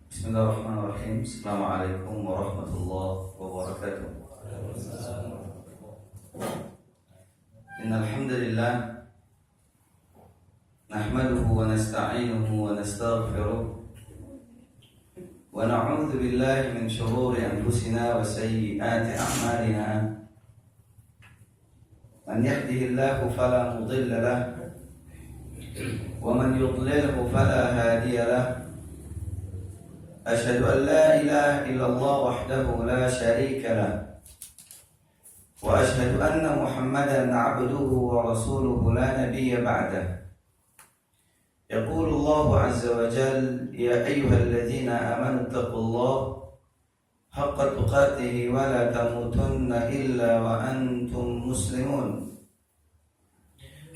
Bismillahirrahmanirrahim. Assalamualaikum warahmatullahi wabarakatuh. Innal hamdalillah nahmaduhu wa nasta'inuhu wa nastaghfiruh wa na'udzu billahi min shururi anfusina wa sayyiati a'malina. Man yahdihillahu fala mudilla lahu wa man yudlilhu fala hadiya lahu. أشهد أن لا إله إلا الله وحده لا شريك له وأشهد أن محمدا عبده ورسوله لا نبي بعده. يقول الله عز وجل: يا أيها الذين آمنوا اتقوا الله حق تقاته ولا تموتن إلا وأنتم مسلمون.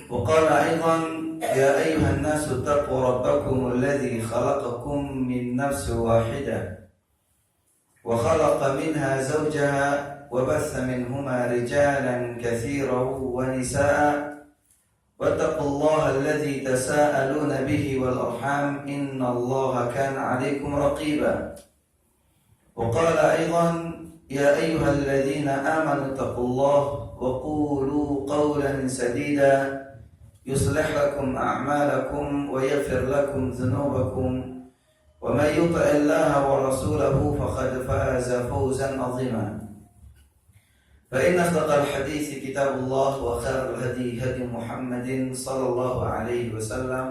وقال أيضا: يا أيها الناس اتقوا ربكم الذي خلقكم من نفس واحدة وخلق منها زوجها وبث منهما رجالا كثيرا ونساء واتقوا الله الذي تساءلون به والأرحام إن الله كان عليكم رقيبا. وقال أيضا: يا أيها الذين آمنوا اتقوا الله وقولوا قولا سديدا يصلح لكم أعمالكم ويغفر لكم ذنوبكم ومن يطع الله ورسوله فقد فاز فوزا عظيما. فإن أصدق الحديث كتاب الله وخير الهدي هدي محمد صلى الله عليه وسلم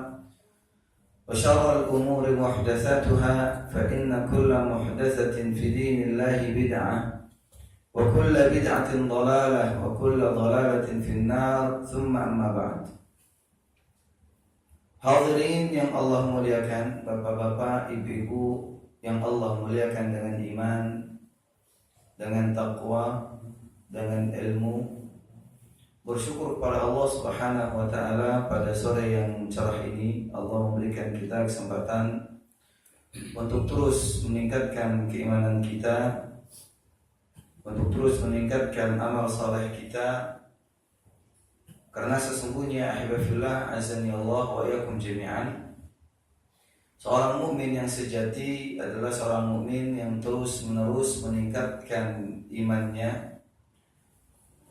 وشر الأمور محدثاتها فإن كل محدثة في دين الله بدعة وكل بدعة ضلالة وكل ضلالة في النار ثم أما بعد. Hadirin yang Allah muliakan, bapak-bapak, ibu-ibu yang Allah muliakan dengan iman, dengan takwa, dengan ilmu. Bersyukur kepada Allah Subhanahu wa taala pada sore yang cerah ini Allah memberikan kita kesempatan untuk terus meningkatkan keimanan kita, untuk terus meningkatkan amal saleh kita. Karena sesungguhnya ahibbillah azani Allah wa iyyakum jami'an, seorang mukmin yang sejati adalah seorang mukmin yang terus-menerus meningkatkan imannya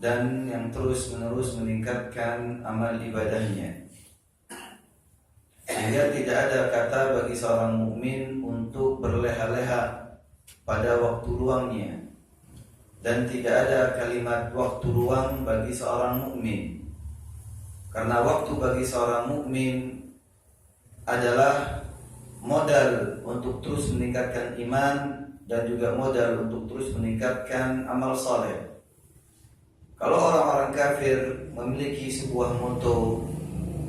dan yang terus-menerus meningkatkan amal ibadahnya. Sehingga tidak ada kata bagi seorang mukmin untuk berleha-leha pada waktu luangnya, dan tidak ada kalimat waktu luang bagi seorang mukmin. Karena waktu bagi seorang mukmin adalah modal untuk terus meningkatkan iman dan juga modal untuk terus meningkatkan amal saleh. Kalau orang-orang kafir memiliki sebuah moto,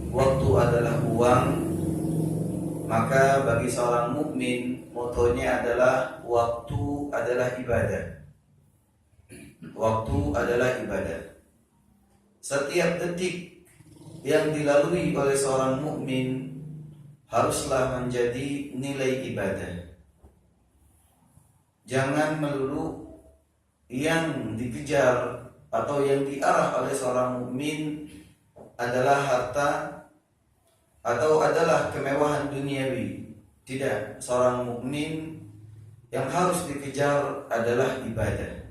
waktu adalah uang, maka bagi seorang mukmin motonya adalah waktu adalah ibadah. Waktu adalah ibadah. Setiap detik yang dilalui oleh seorang mukmin haruslah menjadi nilai ibadah. Jangan melulu yang dikejar atau yang diarah oleh seorang mukmin adalah harta atau adalah kemewahan duniawi. Tidak, seorang mukmin yang harus dikejar adalah ibadah.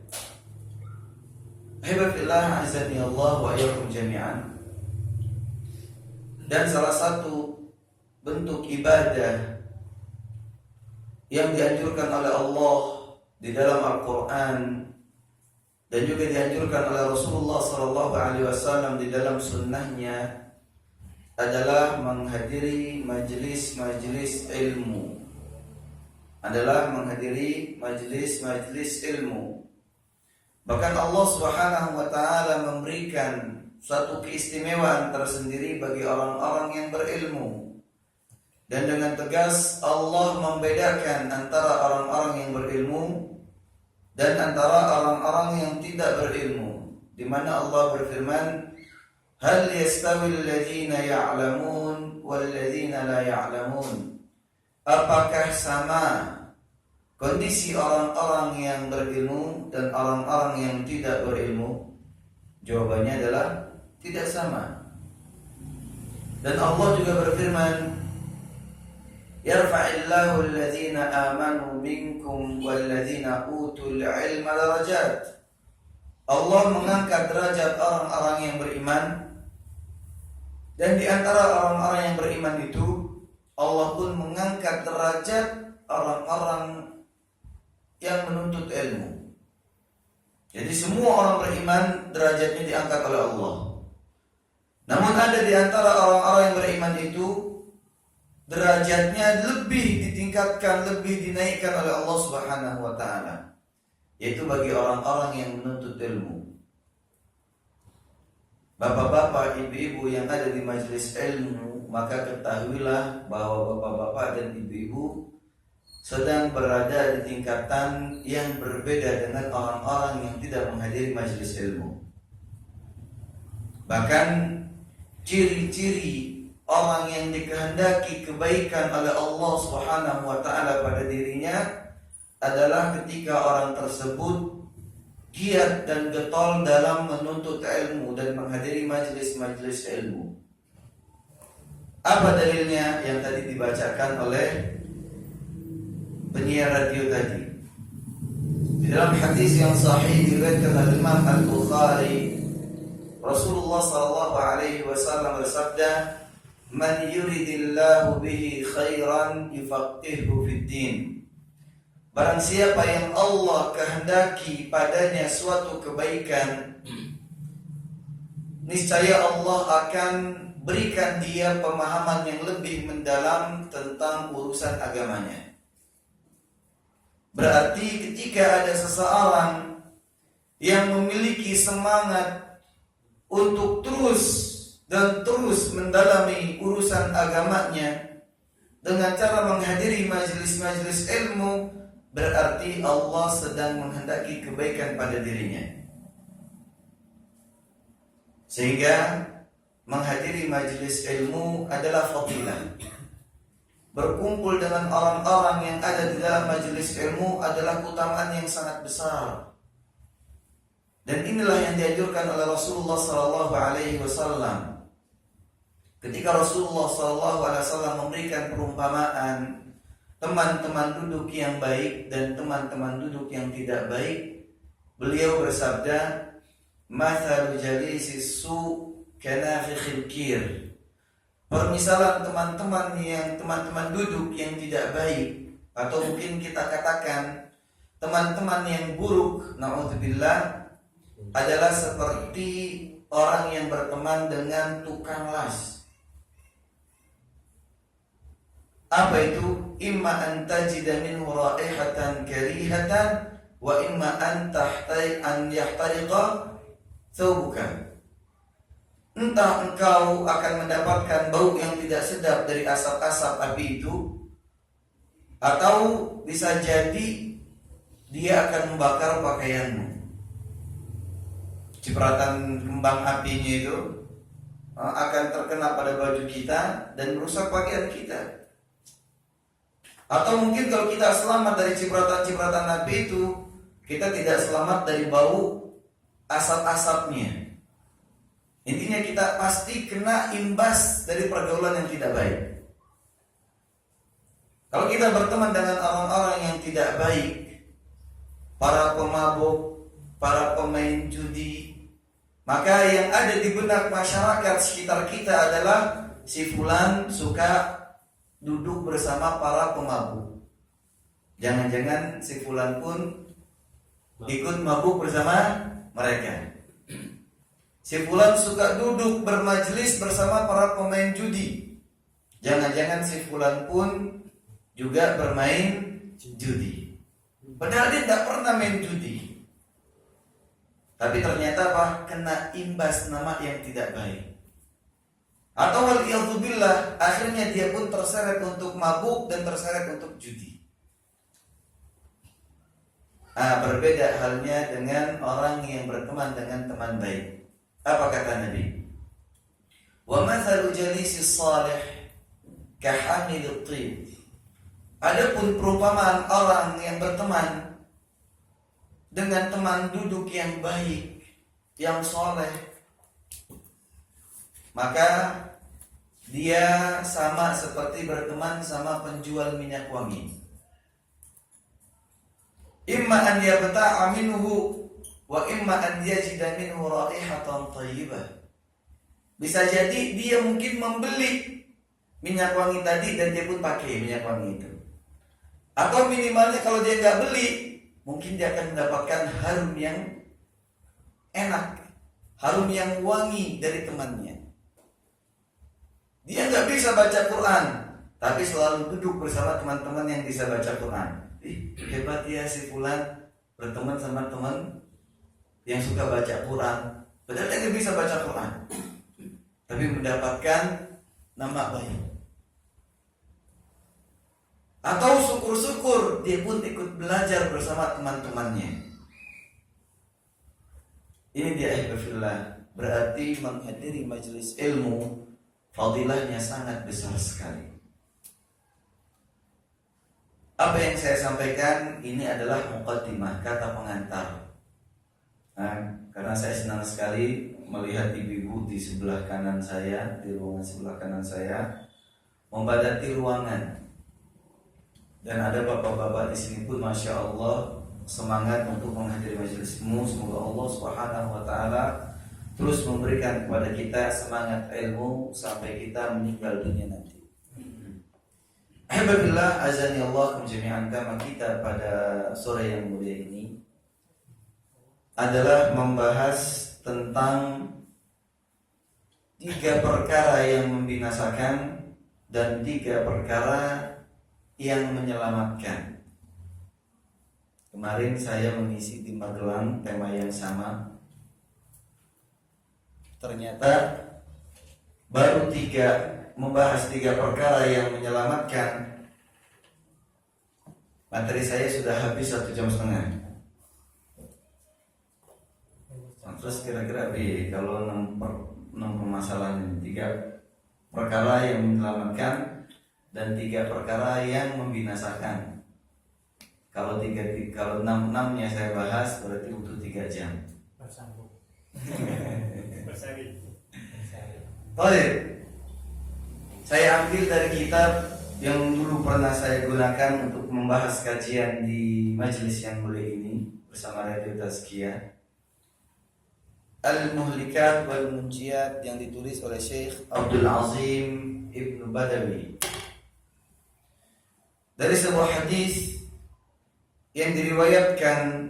Alhamdulillah azani Allah wa iyyakum jami'an. Dan salah satu bentuk ibadah yang dianjurkan oleh Allah di dalam Al-Quran dan juga dianjurkan oleh Rasulullah SAW di dalam sunnahnya adalah menghadiri majelis-majelis ilmu. Bahkan Allah Subhanahu wa taala memberikan suatu keistimewaan tersendiri bagi orang-orang yang berilmu. Dan dengan tegas Allah membedakan antara orang-orang yang berilmu dan antara orang-orang yang tidak berilmu, di mana Allah berfirman, "Hal yastawil ladzina ya'lamun wal ladzina la ya'lamun?" Apakah sama kondisi orang-orang yang berilmu dan orang-orang yang tidak berilmu? Jawabannya adalah tidak sama. Dan Allah juga berfirman, Yarfa'illahu alladhina amanu minkum walladzina utul ilma darajat. Allah mengangkat derajat orang-orang yang beriman, dan di antara orang-orang yang beriman itu Allah pun mengangkat derajat orang-orang yang menuntut ilmu. Jadi semua orang beriman derajatnya diangkat oleh Allah. Namun ada di antara orang-orang yang beriman itu derajatnya lebih ditingkatkan, lebih dinaikkan oleh Allah Subhanahu wa taala, yaitu bagi orang-orang yang menuntut ilmu. Bapak-bapak, ibu-ibu yang ada di majelis ilmu, maka ketahuilah bahwa bapak-bapak dan ibu-ibu sedang berada di tingkatan yang berbeda dengan orang-orang yang tidak menghadiri majelis ilmu. Bahkan ciri-ciri orang yang dikehendaki kebaikan oleh Allah Subhanahu wa taala pada dirinya adalah ketika orang tersebut giat dan getol dalam menuntut ilmu dan menghadiri majelis-majelis ilmu. Apa dalilnya yang tadi dibacakan oleh penyiar radio tadi? Di dalam hadis yang sahih diriwayatkan oleh Imam Al-Bukhari, Rasulullah sallallahu alaihi wasallam bersabda, "Man yuridillahu bihi khairan yufaqihuhu fid din." Barang siapa yang Allah kehendaki padanya suatu kebaikan, niscaya Allah akan berikan dia pemahaman yang lebih mendalam tentang urusan agamanya. Berarti ketika ada seseorang yang memiliki semangat untuk terus dan terus mendalami urusan agamanya dengan cara menghadiri majelis-majelis ilmu, berarti Allah sedang menghendaki kebaikan pada dirinya. Sehingga menghadiri majelis ilmu adalah fadilah. Berkumpul dengan orang-orang yang ada di dalam majelis ilmu adalah keutamaan yang sangat besar. Dan inilah yang dianjurkan oleh Rasulullah sallallahu alaihi wasallam. Ketika Rasulullah sallallahu alaihi wasallam memberikan perumpamaan teman-teman duduk yang baik dan teman-teman duduk yang tidak baik, beliau bersabda, "Mathalu jalisis su kanafikhil kir." Permisalan teman-teman duduk yang tidak baik, atau mungkin kita katakan teman-teman yang buruk, naudzubillah, adalah seperti orang yang berteman dengan tukang las. Apa itu? Imma an tajida minhu raihatan karihatan wa imma an yahtariqa thawbuka. Entah engkau akan mendapatkan bau yang tidak sedap dari asap-asap api itu, atau bisa jadi dia akan membakar pakaianmu. Cipratan kembang apinya itu akan terkena pada baju kita dan merusak pakaian kita. Atau mungkin kalau kita selamat dari cipratan-cipratan api itu, kita tidak selamat dari bau asap-asapnya. Intinya kita pasti kena imbas dari pergaulan yang tidak baik. Kalau kita berteman dengan orang-orang yang tidak baik, para pemabuk, para pemain judi, maka yang ada di benak masyarakat sekitar kita adalah si fulan suka duduk bersama para pemabuk. Jangan-jangan si fulan pun ikut mabuk bersama mereka. Si fulan suka duduk bermajelis bersama para pemain judi. Jangan-jangan si fulan pun juga bermain judi. Padahal dia tidak pernah main judi. Tapi ternyata apa? Kena imbas nama yang tidak baik. Atau waliyadzubillah, akhirnya dia pun terseret untuk mabuk dan terseret untuk judi. Berbeda halnya dengan orang yang berteman dengan teman baik. Apa kata Nabi? Wa mathalu jalisis salih kahamilil thib. Adapun perumpamaan orang yang berteman dengan teman duduk yang baik, yang soleh, maka dia sama seperti berteman sama penjual minyak wangi. Imma an yabta'a minhu wa imma an yajida minhu raihatan thayyibah. Bisa jadi dia mungkin membeli minyak wangi tadi dan dia pun pakai minyak wangi itu. Atau minimalnya kalau dia nggak beli, mungkin dia akan mendapatkan harum yang enak, harum yang wangi dari temannya. Dia nggak bisa baca Quran, tapi selalu duduk bersama teman-teman yang bisa baca Quran. Hebat ya si fulan berteman sama teman yang suka baca Quran. Padahal dia nggak bisa baca Quran, tapi mendapatkan nama baik. Atau syukur-syukur dia pun ikut belajar bersama teman-temannya. Ini dia ahbafillah, berarti menghadiri majelis ilmu fadilahnya sangat besar sekali. Apa yang saya sampaikan ini adalah muqaddimah, kata pengantar. Karena saya senang sekali melihat ibu-ibu di sebelah kanan saya, di ruangan sebelah kanan saya, membadati ruangan. Dan ada bapak-bapak di sini pun, masya Allah, semangat untuk menghadiri majelis ilmu. Semoga Allah Subhanahu Wa Taala terus memberikan kepada kita semangat ilmu sampai kita meninggal dunia nanti. Alhamdulillah, azani Allah jami'an. Tema kita pada sore yang mulia ini adalah membahas tentang 3 perkara yang membinasakan dan 3 perkara yang menyelamatkan. Kemarin saya mengisi di Magelang tema yang sama. Ternyata baru 3 membahas 3 perkara yang menyelamatkan. Materi saya sudah habis 1,5 jam. Terus kira-kira kalau 6 permasalahan, 3 perkara yang menyelamatkan dan 3 perkara yang membinasakan. Kalau 6-nya saya bahas berarti butuh 3 jam. Bersambung. Baik. Saya ambil dari kitab yang dulu pernah saya gunakan untuk membahas kajian di majelis yang mulia ini bersama Radio Tazkiyah, Al-Muhlikat wal Munjiyat, yang ditulis oleh Syekh Abdul Azim Ibnu Badawi. Dari sebuah hadis yang diriwayatkan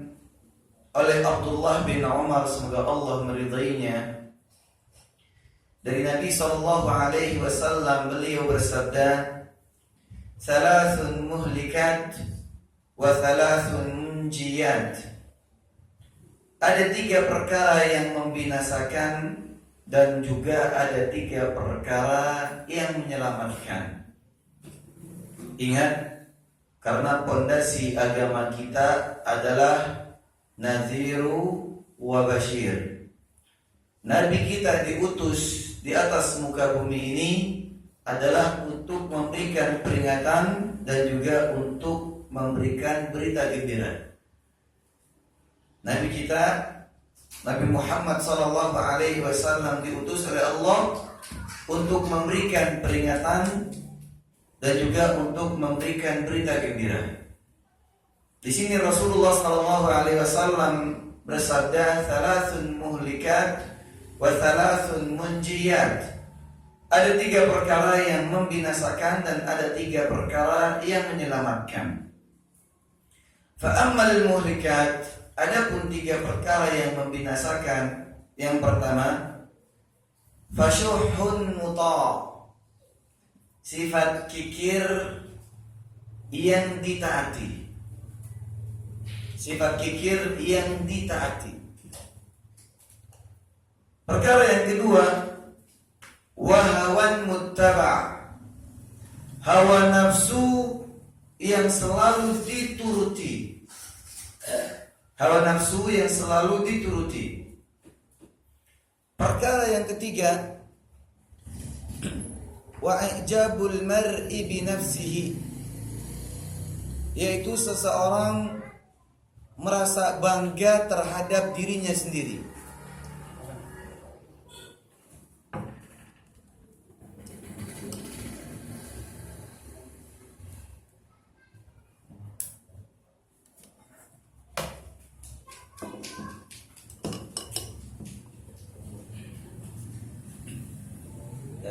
oleh Abdullah bin Umar, semoga Allah meridainya, dari Nabi SAW, beliau bersabda, "Thalathun muhlikat wa thalathun munjiyat." Ada 3 perkara yang membinasakan dan juga ada 3 perkara yang menyelamatkan. Ingat, karena pondasi agama kita adalah nadhiru wa bashir. Nabi kita diutus di atas muka bumi ini adalah untuk memberikan peringatan dan juga untuk memberikan berita gembira. Nabi kita, Nabi Muhammad SAW, diutus oleh Allah untuk memberikan peringatan dan juga untuk memberikan berita gembira. Di sini Rasulullah SAW bersabda, "Thalathun muhlikat wa thalathun munjiyat." Ada 3 perkara yang membinasakan dan ada 3 perkara yang menyelamatkan. Fa ammal muhlikat, adapun 3 perkara yang membinasakan, yang pertama, fasyuhun muta', sifat kikir yang ditaati. Sifat kikir yang ditaati. Perkara yang kedua, wahawan muttaba', hawa nafsu yang selalu dituruti. Hawa nafsu yang selalu dituruti. Perkara yang ketiga, wa ijabul mar'i bi nafsihi, yaitu seseorang merasa bangga terhadap dirinya sendiri.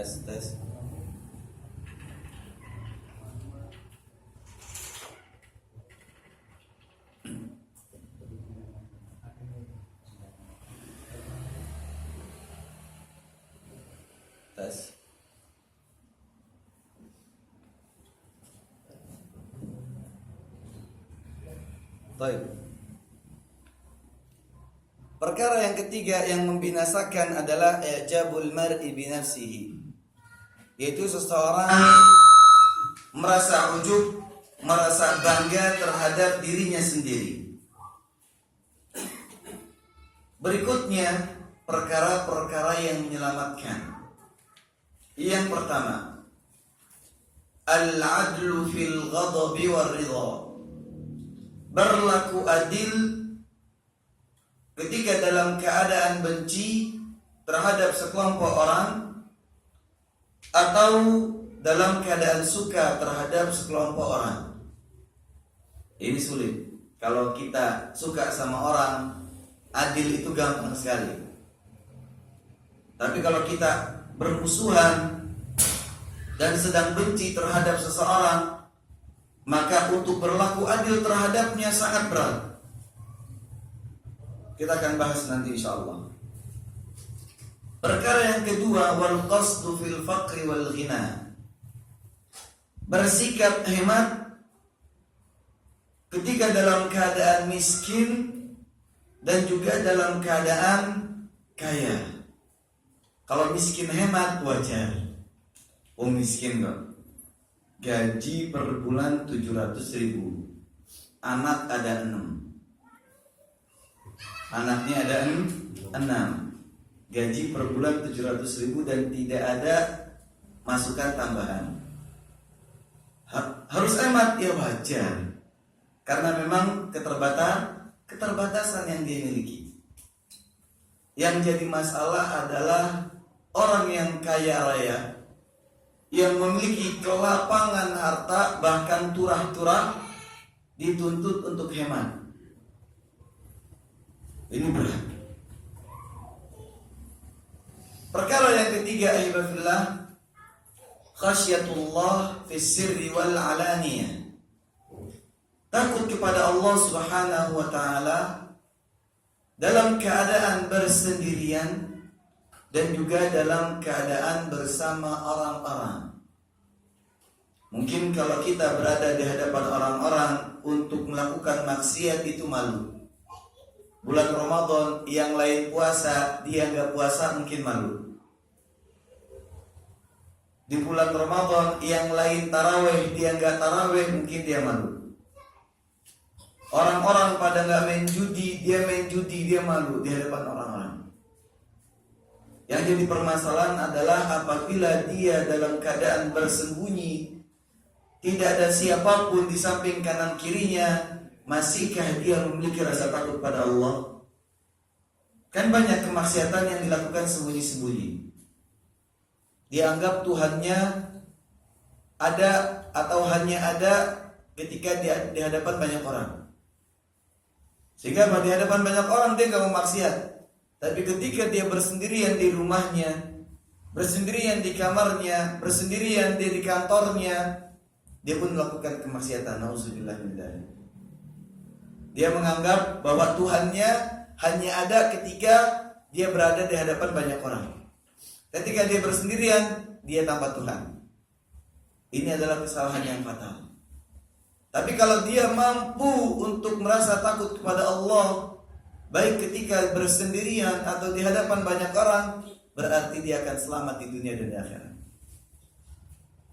Tes, tes. Tes. Baik. Perkara yang ketiga yang membinasakan adalah i'jabul mar'i bi nafsihi. Yaitu seseorang merasa ujub, merasa bangga terhadap dirinya sendiri. Berikutnya perkara-perkara yang menyelamatkan. Yang pertama, al-'adlu fil ghadabi war ridha. Berlaku adil ketika dalam keadaan benci terhadap sekelompok orang atau dalam keadaan suka terhadap sekelompok orang. Ini sulit. Kalau kita suka sama orang, adil itu gampang sekali. Tapi kalau kita bermusuhan dan sedang benci terhadap seseorang, maka untuk berlaku adil terhadapnya sangat berat. Kita akan bahas nanti insyaallah. Perkara yang kedua, wal qasdu fil faqri wal ghina. Bersikap hemat ketika dalam keadaan miskin dan juga dalam keadaan kaya. Kalau miskin hemat wajar. Oh miskin kok. Gaji per bulan 700.000. Anak ada 6. Anaknya ada 6. Gaji per bulan 700.000 dan tidak ada masukan tambahan. Harus hemat ya wajar. Karena memang keterbatasan yang dia miliki. Yang jadi masalah adalah orang yang kaya raya, yang memiliki kelapangan harta, bahkan turah-turah, dituntut untuk hemat. Ini berat. Perkara yang ketiga, ahibbillah, khasyatullah fis sirri wal alaniyah. Takut kepada Allah Subhanahu wa taala dalam keadaan bersendirian dan juga dalam keadaan bersama orang-orang. Mungkin kalau kita berada di hadapan orang-orang untuk melakukan maksiat itu malu. Bulan Ramadan yang lain puasa, dia nggak puasa mungkin malu. Di bulan Ramadan yang lain taraweh, dia nggak taraweh mungkin dia malu. Orang-orang pada nggak main judi, dia malu di hadapan orang-orang. Yang jadi permasalahan adalah apabila dia dalam keadaan bersembunyi, tidak ada siapapun di samping kanan kirinya, masihkah dia memiliki rasa takut pada Allah? Kan banyak kemaksiatan yang dilakukan sembunyi-sembunyi. Dianggap Tuhannya ada atau hanya ada ketika di hadapan banyak orang. Sehingga di hadapan banyak orang dia nggak mau maksiat. Tapi ketika dia bersendirian di rumahnya, bersendirian di kamarnya, bersendirian dia di kantornya, dia pun melakukan kemaksiatan. Nauzubillah min dzalik. Dia menganggap bahwa Tuhannya hanya ada ketika dia berada di hadapan banyak orang. Ketika dia bersendirian, dia tanpa Tuhan. Ini adalah kesalahan yang fatal. Tapi kalau dia mampu untuk merasa takut kepada Allah, baik ketika bersendirian atau di hadapan banyak orang, berarti dia akan selamat di dunia dan di akhirat.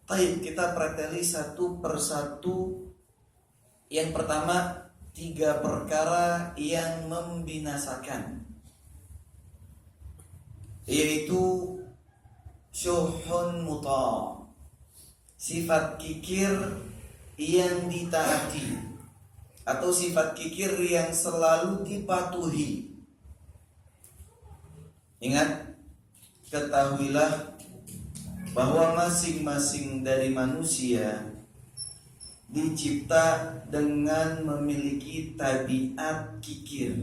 Baik, kita preteli satu persatu. Yang pertama, 3 perkara yang membinasakan, yaitu syuhun muta', sifat kikir yang ditaati, atau sifat kikir yang selalu dipatuhi. Ingat, ketahuilah bahwa masing-masing dari manusia dicipta dengan memiliki tabiat kikir.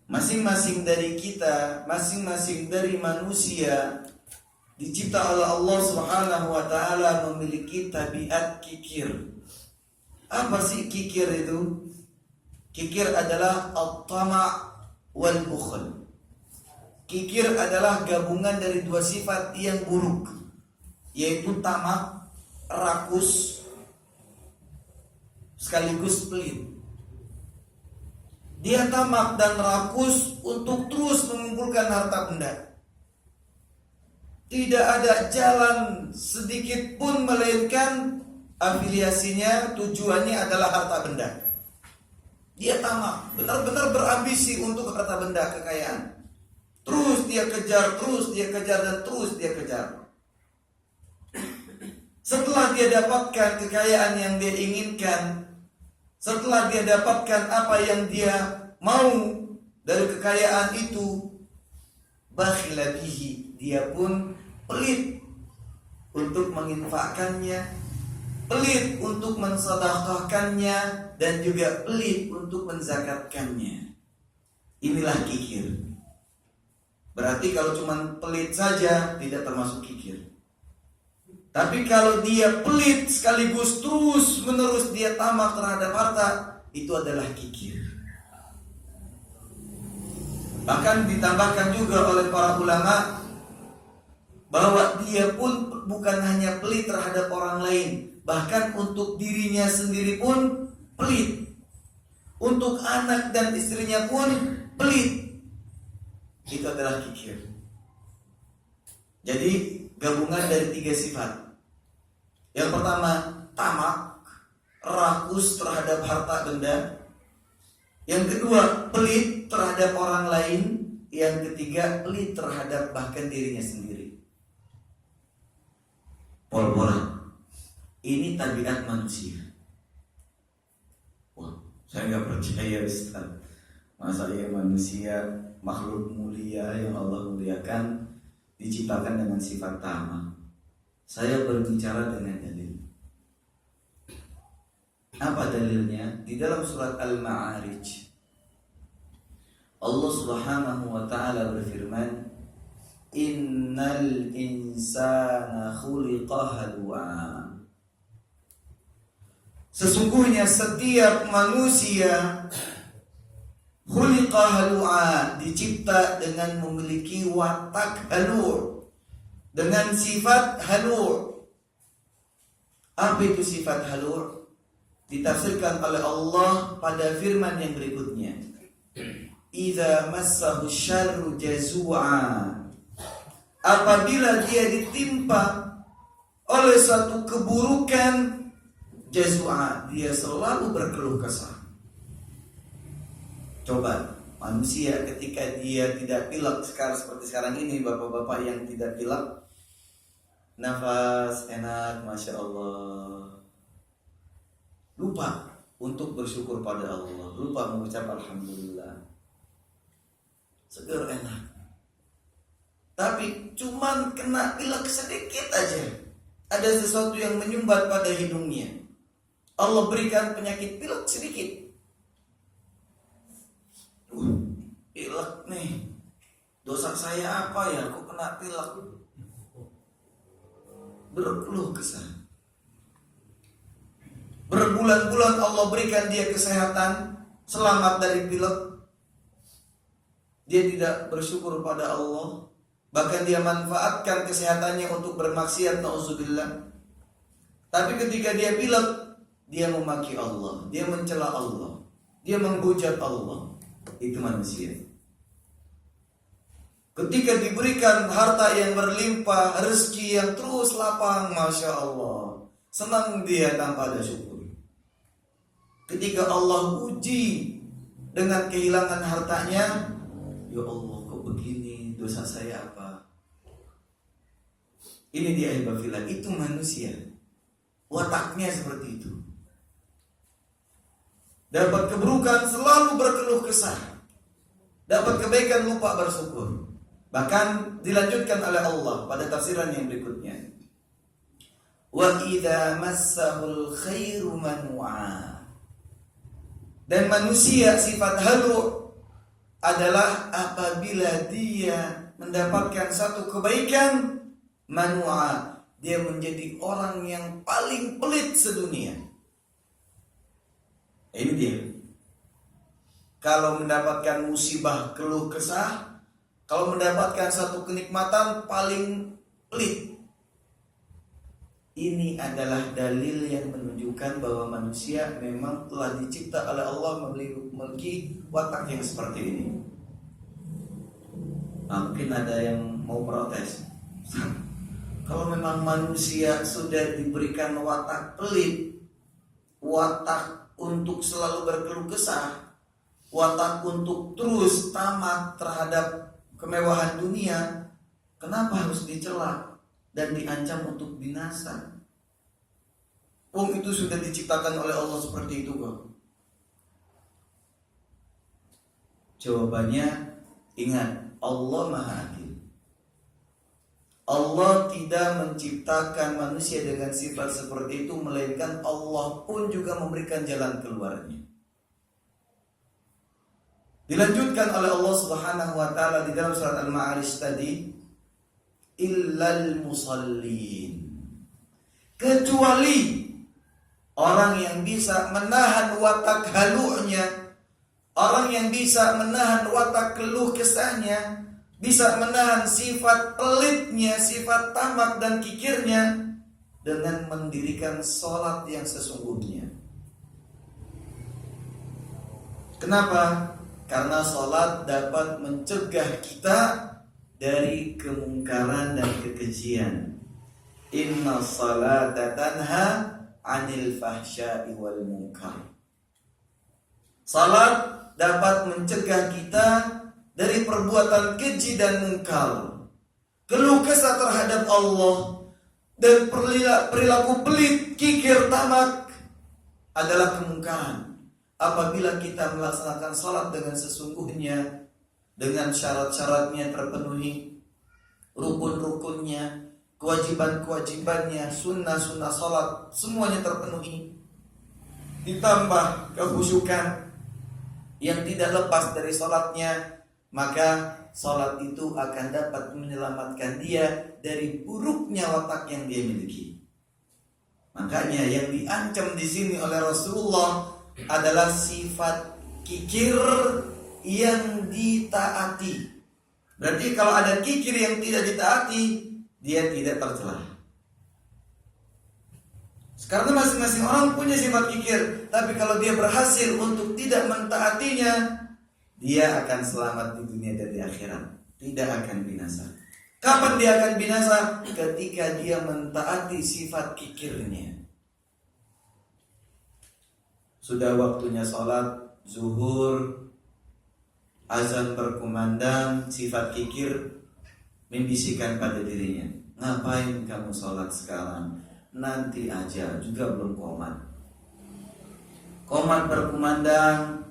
Masing-masing dari kita, masing-masing dari manusia dicipta oleh Allah Subhanahu wa taala memiliki tabiat kikir. Apa sih kikir itu? Kikir adalah at-tama' wal bukhl. Kikir adalah gabungan dari dua sifat yang buruk, yaitu tamak, rakus, sekaligus pelit. Dia tamak dan rakus untuk terus mengumpulkan harta benda. Tidak ada jalan sedikit pun melainkan afiliasinya, tujuannya adalah harta benda. Dia tamak, benar-benar berambisi untuk harta benda, kekayaan. Terus dia kejar, dan terus dia kejar. Setelah dia dapatkan kekayaan yang dia inginkan, setelah dia dapatkan apa yang dia mau dari kekayaan itu, bakhila bihi, dia pun pelit untuk menginfakkannya, pelit untuk mensedekahkannya, dan juga pelit untuk menzakatkannya. Inilah kikir. Berarti kalau cuma pelit saja tidak termasuk kikir. Tapi kalau dia pelit sekaligus terus menerus dia tamak terhadap harta, itu adalah kikir. Bahkan ditambahkan juga oleh para ulama bahwa dia pun bukan hanya pelit terhadap orang lain, bahkan untuk dirinya sendiri pun pelit. Untuk anak dan istrinya pun pelit. Itu adalah kikir. Jadi gabungan dari tiga sifat. Yang pertama, tamak, rakus terhadap harta benda. Yang kedua, pelit terhadap orang lain. Yang ketiga, pelit terhadap bahkan dirinya sendiri. Pol-polan. Ini tabiat manusia. Wah, saya nggak percaya, Ustaz. Masa ya manusia, makhluk mulia yang Allah muliakan, diciptakan dengan sifat tamak. Saya berbicara dengan dalil. Apa dalilnya? Di dalam surat Al-Ma'arij, Allah Subhanahu wa ta'ala berfirman, innal insana khuliqa halu'a. Sesungguhnya setiap manusia khuliqa halu'a, dicipta dengan memiliki watak halu', dengan sifat halu'. Apa itu sifat halu'? Ditafsirkan oleh Allah pada firman yang berikutnya, idza massahu syarru jazua. Apabila dia ditimpa oleh suatu keburukan, jazua, dia selalu berkeluh kesah. Coba manusia ketika dia tidak pilek seperti sekarang ini, bapak-bapak yang tidak pilek, nafas enak, masya Allah, lupa untuk bersyukur pada Allah, lupa mengucap alhamdulillah, seger enak. Tapi cuman kena pilek sedikit aja, ada sesuatu yang menyumbat pada hidungnya, Allah berikan penyakit pilek sedikit. Pilek nih, dosa saya apa ya, kok kena pilek? Berkeluh kesah. Berbulan-bulan Allah berikan dia kesehatan, selamat dari pilek. Dia tidak bersyukur pada Allah, bahkan dia manfaatkan kesehatannya untuk bermaksiat, na'udzubillah. Tapi ketika dia pilek, dia memaki Allah, dia mencela Allah, dia menghujat Allah. Itu manusia. Ketika diberikan harta yang berlimpah, rezeki yang terus lapang, masya Allah, senang dia tanpa ada syukur. Ketika Allah uji dengan kehilangan hartanya, ya Allah, kok begini, dosa saya apa? Ini dia ibafillah, itu manusia. Wataknya seperti itu. Dapat keburukan selalu berkeluh kesah, dapat kebaikan lupa bersyukur. Bahkan dilanjutkan oleh Allah pada tafsiran yang berikutnya, wa idza massahul khairu manu'a. Dan manusia sifat halu adalah apabila dia mendapatkan satu kebaikan, manua. Dia menjadi orang yang paling pelit sedunia. Ini dia. Kalau mendapatkan musibah keluh kesah, kalau mendapatkan satu kenikmatan paling pelit. Ini adalah dalil yang menunjukkan bahwa manusia memang telah dicipta oleh Allah memiliki watak yang seperti ini. Mungkin ada yang mau protes. Kalau memang manusia sudah diberikan watak pelit, watak untuk selalu berkeluh kesah, watak untuk terus tamak terhadap kemewahan dunia, kenapa harus dicela dan diancam untuk binasa? Itu sudah diciptakan oleh Allah seperti itu kok. Jawabannya, ingat, Allah Maha Adil. Allah tidak menciptakan manusia dengan sifat seperti itu, melainkan Allah pun juga memberikan jalan keluarnya. Dilanjutkan oleh Allah Subhanahu wa taala di dalam surat Al-Ma'arij tadi, illal musallin, kecuali orang yang bisa menahan watak halunya, orang yang bisa menahan watak keluh kesahnya, bisa menahan sifat pelitnya, sifat tamak dan kikirnya dengan mendirikan sholat yang sesungguhnya. Kenapa? Karena sholat dapat mencegah kita dari kemungkaran dan kekejian. Inna sholata tanha 'anil fahsya'i wal munkar. Salat dapat mencegah kita dari perbuatan keji dan mungkar, keluh kesah terhadap Allah, dan perilaku pelit, kikir, tamak adalah kemungkaran. Apabila kita melaksanakan salat dengan sesungguhnya, dengan syarat-syaratnya terpenuhi, rukun-rukunnya, kewajiban-kewajibannya, sunnah-sunnah salat semuanya terpenuhi, ditambah kehusyukan yang tidak lepas dari salatnya, maka salat itu akan dapat menyelamatkan dia dari buruknya watak yang dia miliki. Makanya yang diancam di sini oleh Rasulullah adalah sifat kikir yang ditaati. Berarti kalau ada kikir yang tidak ditaati, dia tidak tercela. Karena masing-masing orang punya sifat kikir, tapi kalau dia berhasil untuk tidak mentaatinya, dia akan selamat di dunia dan di akhirat, tidak akan binasa. Kapan dia akan binasa? Ketika dia mentaati sifat kikirnya. Sudah waktunya sholat zuhur, azan berkumandang, sifat kikir membisikkan pada dirinya, ngapain kamu sholat sekarang? Nanti aja, juga belum qomat. Qomat berkumandang,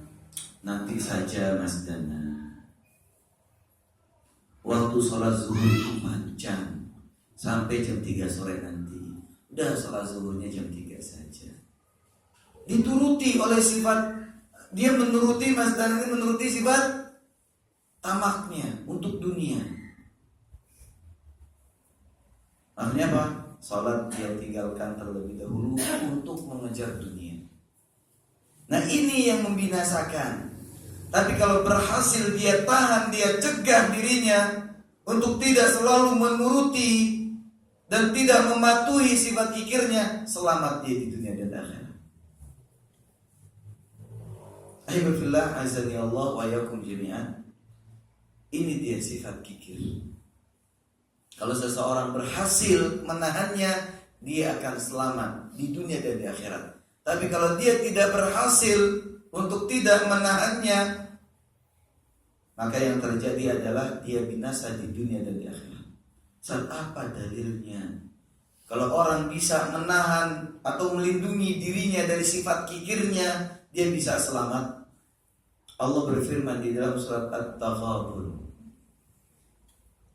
nanti saja Mas Dana. Waktu sholat zuhur itu panjang, sampai jam 3 sore nanti. Udah sholat zuhurnya jam 3 saja. Dituruti oleh sifat, dia menuruti, Mas Dana ini menuruti sifat tamaknya untuk dunia. Artinya apa? Salat dia tinggalkan terlebih dahulu untuk mengejar dunia. Nah ini yang membinasakan. Tapi kalau berhasil dia tahan, dia cegah dirinya untuk tidak selalu menuruti dan tidak mematuhi sifat kikirnya, selamat dia di dunia dan akhirat. Alhamdulillah, azani Allah wa yakum jami'an. Ini dia sifat kikir. Kalau seseorang berhasil menahannya, dia akan selamat di dunia dan di akhirat. Tapi kalau dia tidak berhasil untuk tidak menahannya, maka yang terjadi adalah dia binasa di dunia dan di akhirat. Saat apa dalilnya? Kalau orang bisa menahan atau melindungi dirinya dari sifat kikirnya, dia bisa selamat. Allah berfirman di dalam surat At-Taghabun.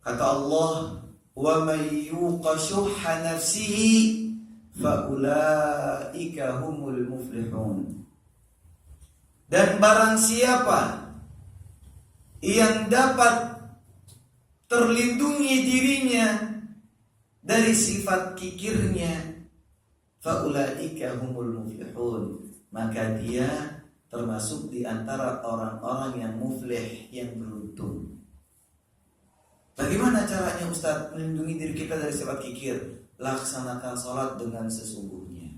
Kata Allah, wa may yuqa shuhha nafsihi fa ulaika humul muflihun. Dan barang siapa yang dapat terlindungi dirinya dari sifat kikirnya, faulaika humul muflihun, maka dia termasuk di antara orang-orang yang muflih, yang beruntung. Bagaimana caranya Ustaz melindungi diri kita dari sifat kikir? Laksanakan sholat dengan sesungguhnya,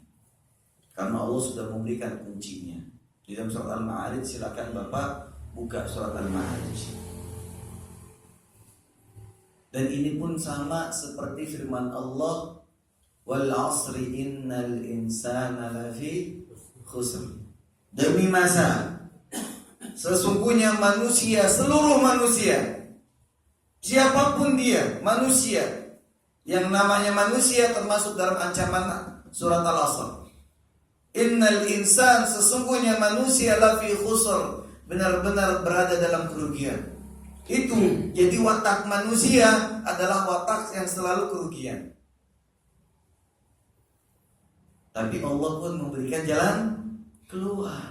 karena Allah sudah memberikan kuncinya di dalam surat Al-Ma'arij. Silakan Bapak buka surat Al-Ma'arij. Dan ini pun sama seperti firman Allah, wal 'asri innal insana lafi khusr. Demi masa, sesungguhnya manusia, seluruh manusia, siapapun dia, manusia, yang namanya manusia termasuk dalam ancaman surat Al-Asr. Innal insan, sesungguhnya manusia, lafi khusr, benar-benar berada dalam kerugian. Itu jadi watak manusia adalah watak yang selalu kerugian. Tapi Allah pun memberikan jalan keluar.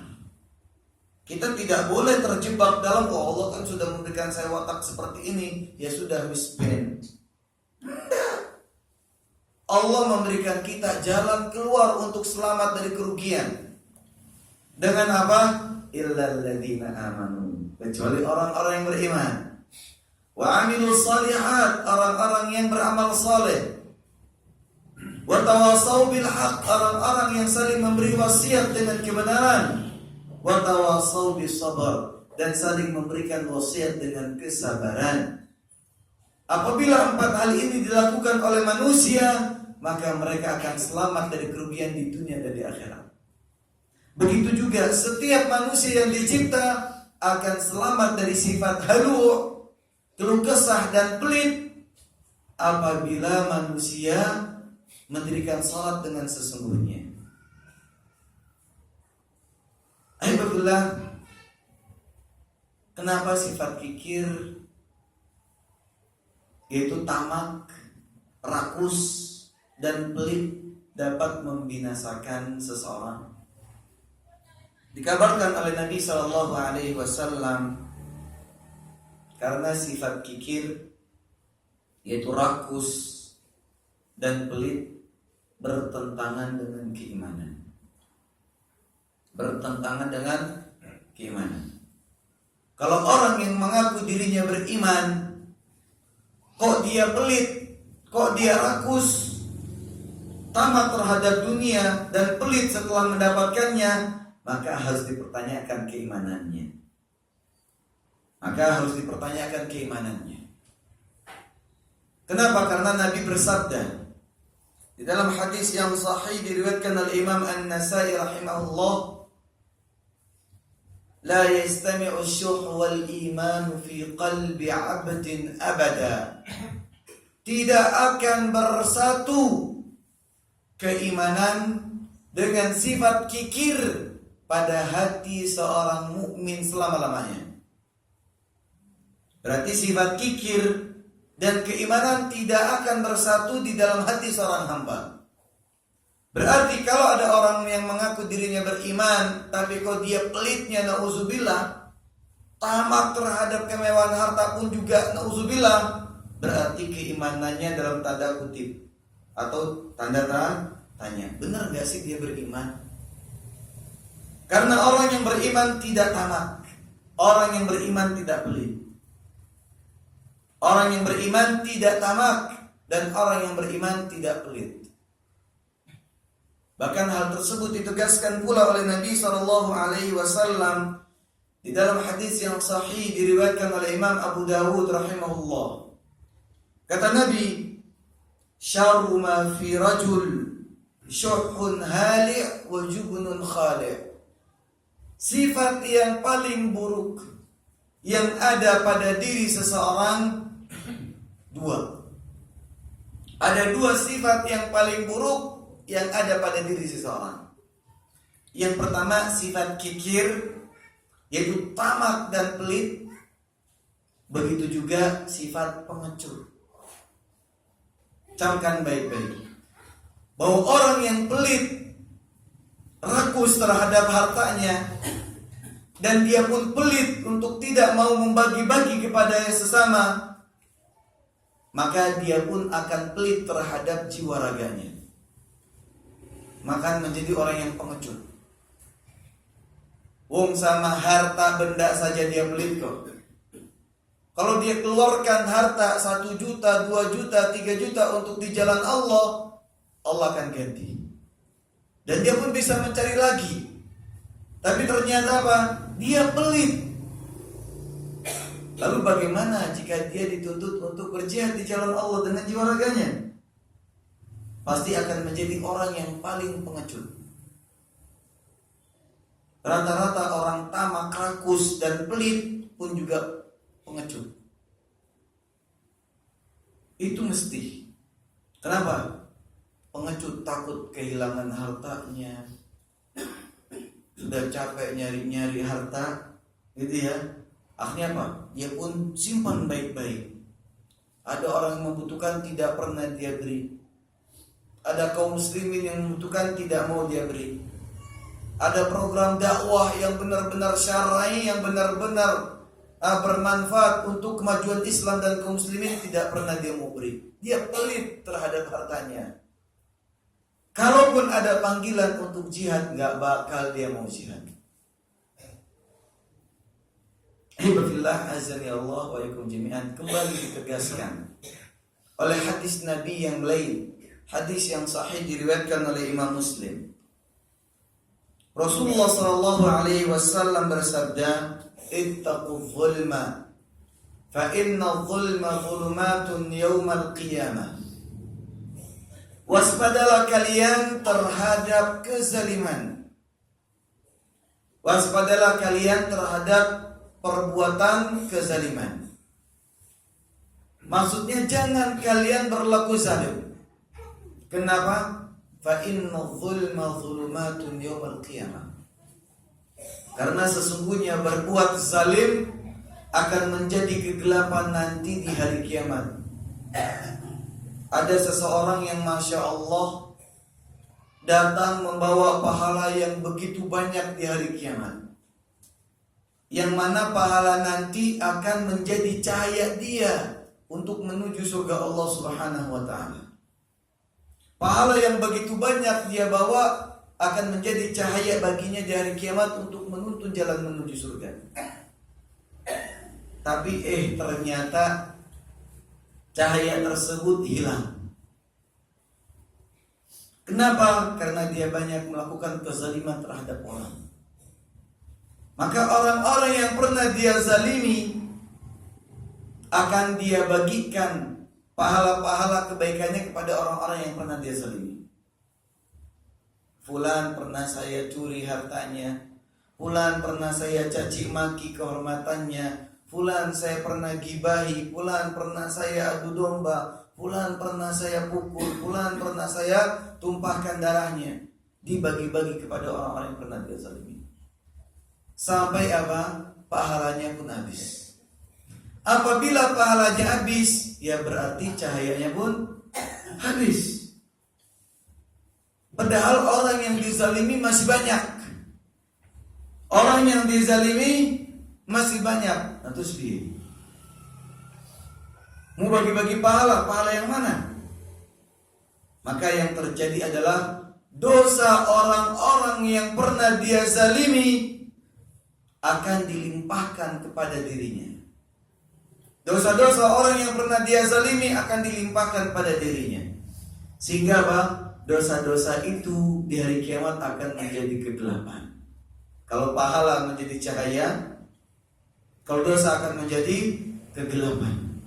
Kita tidak boleh terjebak dalam, oh Allah kan sudah memberikan saya watak seperti ini, ya sudah wisben. Allah memberikan kita jalan keluar untuk selamat dari kerugian. Dengan apa? Illal ladzina amanu, kecuali orang-orang yang beriman. Wa amilus shalihat, orang-orang yang beramal saleh. Wa tawassaw bil haqq, orang-orang yang saling memberi wasiat dengan kebenaran. Wa tawassaw bis sabr, dan saling memberikan wasiat dengan kesabaran. Apabila 4 hal ini dilakukan oleh manusia, maka mereka akan selamat dari kerugian di dunia dan di akhirat. Begitu juga setiap manusia yang dicipta akan selamat dari sifat halu, keluh kesah dan pelit apabila manusia mendirikan salat dengan sesungguhnya. Alhamdulillah, kenapa sifat kikir, yaitu tamak, rakus, dan pelit dapat membinasakan seseorang? Dikabarkan oleh Nabi SAW, karena sifat kikir, yaitu rakus dan pelit, bertentangan dengan keimanan. Bertentangan dengan keimanan. Kalau orang yang mengaku dirinya beriman, kok dia pelit, kok dia rakus, tamak terhadap dunia dan pelit setelah mendapatkannya, maka harus dipertanyakan keimanannya. Kenapa? Karena Nabi bersabda di dalam hadis yang sahih diriwayatkan oleh Imam An-Nasai rahimahullah, la yastami'u syuh wal iman fi qalbi 'abdin abada. Tidak akan bersatu keimanan dengan sifat kikir pada hati seorang mukmin selama-lamanya. Berarti sifat kikir dan keimanan tidak akan bersatu di dalam hati seorang hamba. Berarti kalau ada orang yang mengaku dirinya beriman, tapi kok dia pelitnya, na'udzubillah, tamak terhadap kemewahan harta pun juga, na'udzubillah, berarti keimanannya dalam tanda kutip atau tanda tanya. Benar gak sih dia beriman? Karena orang yang beriman tidak tamak, orang yang beriman tidak pelit, orang yang beriman tidak tamak, dan orang yang beriman tidak pelit. Bahkan hal tersebut ditegaskan pula oleh Nabi SAW di dalam hadis yang sahih diriwayatkan oleh Imam Abu Dawud rahimahullah. Kata Nabi, syarru ma fi rajul syuhun hali' wa jubnun khali'. Sifat yang paling buruk yang ada pada diri seseorang dua. Ada dua sifat yang paling buruk yang ada pada diri seseorang. Yang pertama sifat kikir, yaitu tamak dan pelit. Begitu juga sifat pengecut. Camkan baik-baik bahwa orang yang pelit, rakus terhadap hartanya, dan dia pun pelit untuk tidak mau membagi-bagi kepada yang sesama, maka dia pun akan pelit terhadap jiwa raganya. Maka menjadi orang yang pengecut. Wong sama harta benda saja dia pelit kok. Kalau dia keluarkan harta 1 juta, 2 juta, 3 juta untuk di jalan Allah, Allah akan ganti. Dan dia pun bisa mencari lagi. Tapi ternyata apa? Dia pelit. Lalu bagaimana jika dia dituntut untuk berjihad di jalan Allah dengan jiwa raganya? Pasti akan menjadi orang yang paling pengecut. Rata-rata orang tamak, rakus, dan pelit pun juga pengecut. Itu mesti. Kenapa? Pengecut takut kehilangan hartanya. Sudah capek nyari-nyari harta, gitu ya. Akhirnya apa? Dia pun simpan baik-baik. Ada orang yang membutuhkan, tidak pernah dia beri. Ada kaum muslimin yang membutuhkan, tidak mau dia beri. Ada program dakwah yang benar-benar syar'i, yang benar-benar bermanfaat untuk kemajuan Islam dan kaum muslimin, tidak pernah dia mau beri. Dia pelit terhadap hartanya. Kalaupun ada panggilan untuk jihad, gak bakal dia mau jihad. Alhamdulillah, azani Allah wa yakum jami'an. Kembali ditegaskan oleh hadis Nabi yang lain, hadis yang sahih diriwayatkan oleh Imam Muslim. Rasulullah sallallahu alaihi wasallam bersabda, "Ittaqu dzulma, fa inna dzulma dzulumatun yaumal qiyamah." Waspadalah kalian terhadap kezaliman. Waspadalah kalian terhadap perbuatan kezaliman. Maksudnya jangan kalian berlaku zalim. Kenapa? Fa inna dzulma dzulumatun yaumal qiyamah. Karena sesungguhnya berbuat zalim akan menjadi kegelapan nanti di hari kiamat. Ada seseorang yang Masya Allah datang membawa pahala yang begitu banyak di hari kiamat, yang mana pahala nanti akan menjadi cahaya dia untuk menuju surga Allah Subhanahu wa ta'ala. Pahala yang begitu banyak dia bawa akan menjadi cahaya baginya di hari kiamat untuk menuntun jalan menuju surga. Tapi ternyata cahaya tersebut hilang. Kenapa? Karena dia banyak melakukan kezaliman terhadap orang. Maka orang-orang yang pernah dia zalimi akan dia bagikan pahala-pahala kebaikannya kepada orang-orang yang pernah dia zalimi. Fulan pernah saya curi hartanya, fulan pernah saya caci maki kehormatannya, fulan saya pernah gibahi, fulan pernah saya adu domba, fulan pernah saya pukul, fulan pernah saya tumpahkan darahnya. Dibagi-bagi kepada orang-orang yang pernah dia zalimi. Sampai apa? Pahalanya pun habis. Apabila pahalanya habis, ya berarti cahayanya pun habis. Padahal orang yang dizalimi masih banyak. Orang yang dizalimi masih banyak. Nah, terus piye? Mau bagi-bagi pahala yang mana? Maka yang terjadi adalah dosa orang-orang yang pernah dia zalimi akan dilimpahkan kepada dirinya. Dosa-dosa orang yang pernah dia zalimi akan dilimpahkan pada dirinya. Sehingga apa? Dosa-dosa itu di hari kiamat akan menjadi kegelapan. Kalau pahala menjadi cahaya, kalau dosa akan menjadi kegelapan.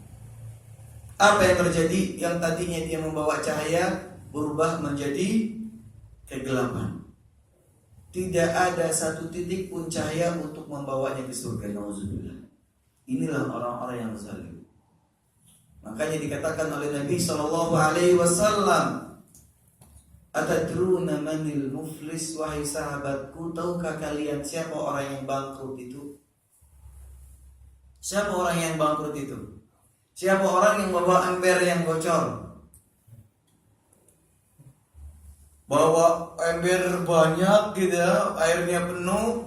Apa yang terjadi? Yang tadinya dia membawa cahaya berubah menjadi kegelapan. Tidak ada satu titik pun cahaya untuk membawanya ke surga. Nauzubillah. Inilah orang-orang yang zalim. Makanya dikatakan oleh Nabi SAW, "Atadruna manil muflis?" Wahai sahabatku, tahukah kalian siapa orang yang bangkrut itu? Siapa orang yang bangkrut itu? Siapa orang yang bawa ember yang bocor? Bawa ember banyak gitu ya, airnya penuh,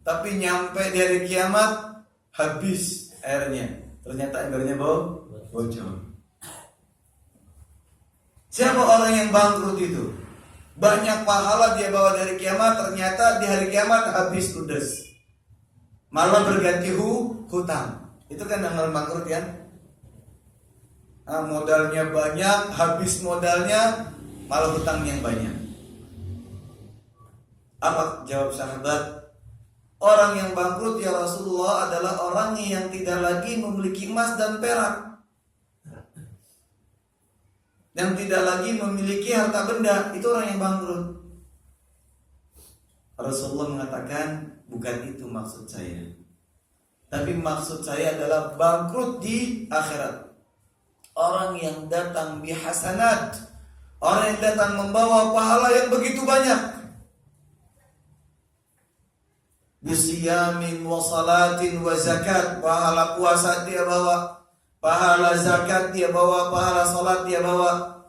tapi nyampe di hari kiamat habis airnya. Ternyata embernya bocor. Siapa orang yang bangkrut itu? Banyak pahala dia bawa dari kiamat, ternyata di hari kiamat habis ludes. Malah berganti hutang. Itu kan yang bangkrut ya. Nah, modalnya banyak, habis modalnya, malah hutang yang banyak. Apa jawab sahabat? Orang yang bangkrut ya Rasulullah adalah orang yang tidak lagi memiliki emas dan perak, yang tidak lagi memiliki harta benda. Itu orang yang bangkrut. Rasulullah mengatakan, bukan itu maksud saya. Tapi maksud saya adalah bangkrut di akhirat. Orang yang datang bihasanat, orang yang datang membawa pahala yang begitu banyak. Bisiyamin wa salatin wa zakat, pahala puasa dia bawa, pahala zakat dia bawa, pahala salat dia bawa.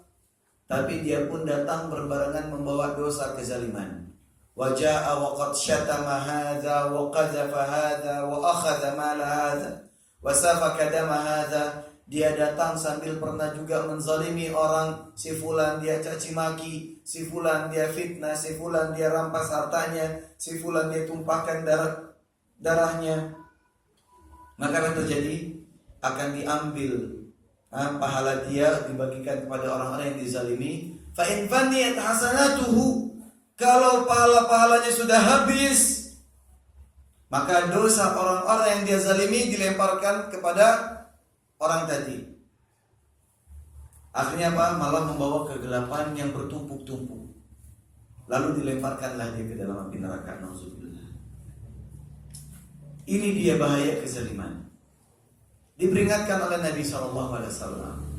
Tapi dia pun datang berbarengan membawa dosa kezaliman. Wa jaa wa qad syatama hadza wa qadhafa hadza wa akhadha mala hadza wa safaka dama hadza. Dia datang sambil pernah juga menzalimi orang. Si fulan dia caci maki, si fulan dia fitnah, si fulan dia rampas hartanya, si fulan dia tumpahkan darahnya. Maka yang terjadi akan diambil pahala dia, dibagikan kepada orang-orang yang dizalimi. Fa in faniyat hasanatuhu, kalau pahala-pahalanya sudah habis, maka dosa orang-orang yang dia zalimi dilemparkan kepada orang tadi. Akhirnya apa? Malah membawa kegelapan yang bertumpuk-tumpuk. Lalu dilemparkanlah dia ke dalam api neraka. Nauzubillah. Ini dia bahaya kezaliman. Diperingatkan oleh Nabi SAW.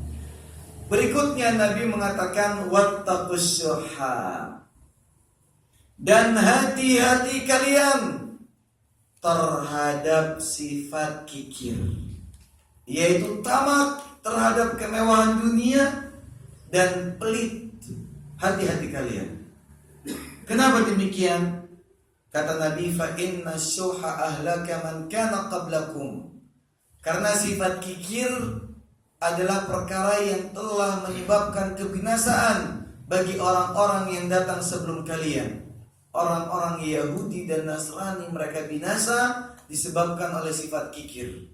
Berikutnya Nabi mengatakan, wattaqus syuha, dan hati-hati kalian terhadap sifat kikir, yaitu tamak terhadap kemewahan dunia dan pelit. Hati-hati kalian. Kenapa demikian? Kata Nabi, fa inna syuha ahlaka man kana qablakum. Karena sifat kikir adalah perkara yang telah menyebabkan kebinasaan bagi orang-orang yang datang sebelum kalian. Orang-orang Yahudi dan Nasrani, mereka binasa disebabkan oleh sifat kikir.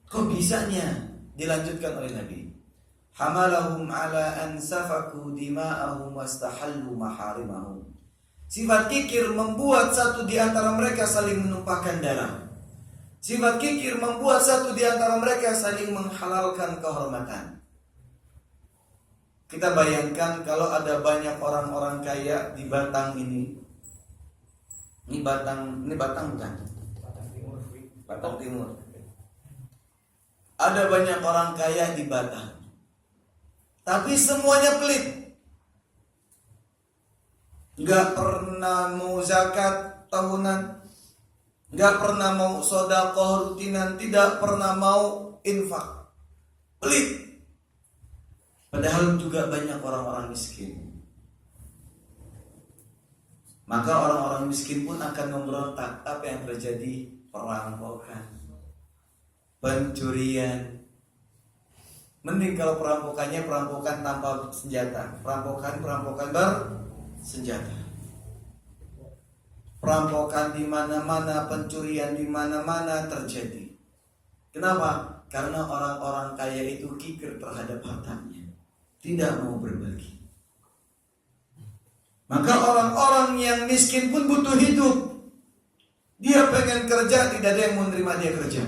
Kok bisanya? Dilanjutkan oleh Nabi, hamalahum ala an safaku dima'ahum wastahallu maharimahum. Sifat kikir membuat satu di antara mereka saling menumpahkan darah. Sifat kikir membuat satu di antara mereka saling menghalalkan kehormatan. Kita bayangkan kalau ada banyak orang-orang kaya di Batang ini. Ini Batang bukan? Batang Timur. Ada banyak orang kaya di Batang, tapi semuanya pelit. Gak pernah mau zakat tahunan, gak pernah mau sedekah rutinan, tidak pernah mau infak. Pelit. Padahal juga banyak orang-orang miskin. Maka orang-orang miskin pun akan memberontak. Apa yang terjadi? Perampokan, pencurian. Mending kalau perampokannya perampokan tanpa senjata, perampokan bersenjata. Perampokan di mana-mana, pencurian di mana-mana terjadi. Kenapa? Karena orang-orang kaya itu kikir terhadap hartanya, tidak mau berbagi. Maka orang-orang yang miskin pun butuh hidup. Dia pengen kerja, tidak ada yang menerima dia kerja.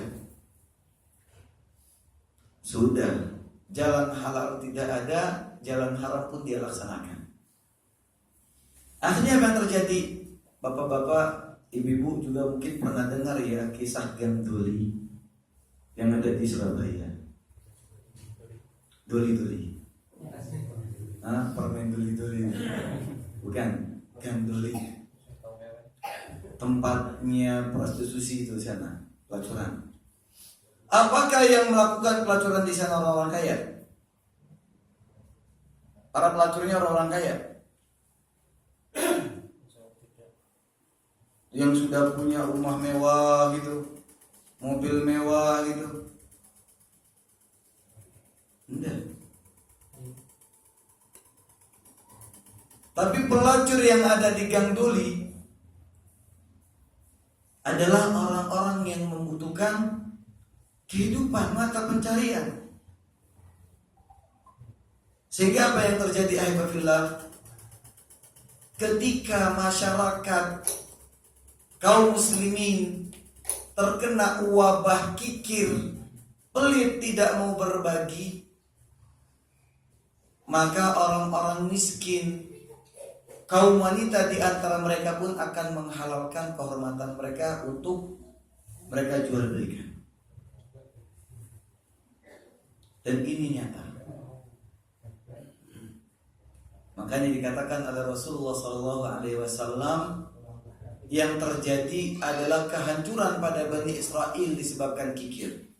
Sudah, jalan halal tidak ada, jalan haram pun dia laksanakan. Akhirnya apa yang terjadi? Bapak-bapak, ibu-ibu juga mungkin pernah dengar ya kisah gang Doli yang ada di Surabaya. Doli. Permen Doli. Bukan, gang Doli. Tempatnya prostitusi itu sana, pelacuran. Apakah yang melakukan pelacuran di sana orang-orang kaya? Para pelacurnya orang-orang kaya yang sudah punya rumah mewah gitu, mobil mewah gitu. Enggak. Tapi pelacur yang ada di Gang Doli adalah orang-orang yang membutuhkan kehidupan, mata pencarian. Sehingga apa yang terjadi ahibbillah, ketika masyarakat kaum muslimin terkena wabah kikir, pelit, tidak mau berbagi, maka orang-orang miskin, kaum wanita di antara mereka pun akan menghalalkan kehormatan mereka untuk mereka jual belikan. Dan ini nyata. Makanya dikatakan oleh Rasulullah SAW, yang terjadi adalah kehancuran pada Bani Israel disebabkan kikir.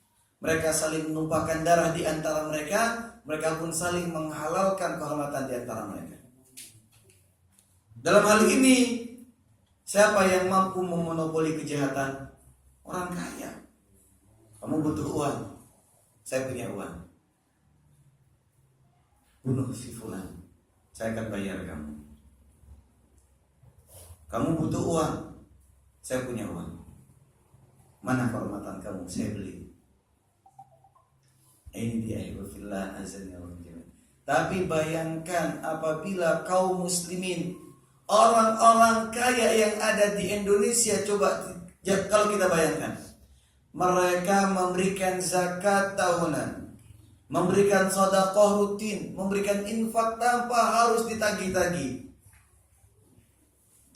Mereka saling menumpahkan darah di antara mereka, mereka pun saling menghalalkan kehormatan di antara mereka. Dalam hal ini, siapa yang mampu memonopoli kejahatan? Orang kaya. Kamu butuh uang, saya punya uang. Bunuh si fulan, saya akan bayar kamu. Kamu butuh uang, saya punya uang. Mana kehormatan kamu? Saya beli. Ini dia ihwafillah azan ya Allah. Tapi bayangkan apabila kaum muslimin, orang-orang kaya yang ada di Indonesia, coba kalau kita bayangkan, mereka memberikan zakat tahunan, memberikan sedekah rutin, memberikan infak tanpa harus ditagih-tagih.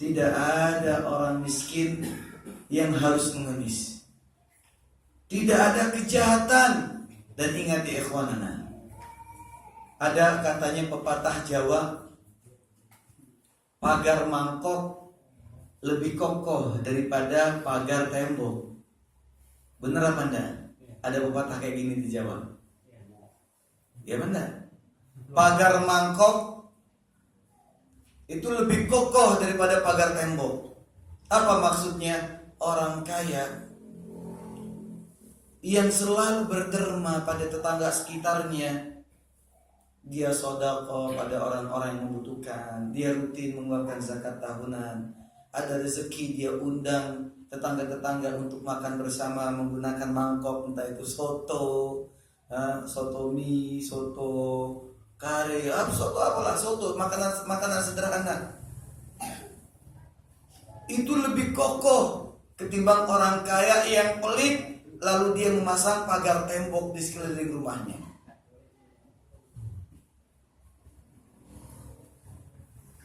Tidak ada orang miskin yang harus mengemis. Tidak ada kejahatan. Dan ingat ya ikhwanana, ada katanya pepatah Jawa, pagar mangkok lebih kokoh daripada pagar tembok. Bener apa enggak? Ada pepatah kayak gini di Jawa. Ya benar. Pagar mangkok itu lebih kokoh daripada pagar tembok. Apa maksudnya? Orang kaya yang selalu berderma pada tetangga sekitarnya, dia sedekah pada orang-orang yang membutuhkan, dia rutin mengeluarkan zakat tahunan, ada rezeki dia undang tetangga-tetangga untuk makan bersama menggunakan mangkok, entah itu soto, soto mie, soto kare, soto apalah, soto, makanan sederhana. Itu lebih kokoh ketimbang orang kaya yang pelit lalu dia memasang pagar tembok di sekeliling rumahnya.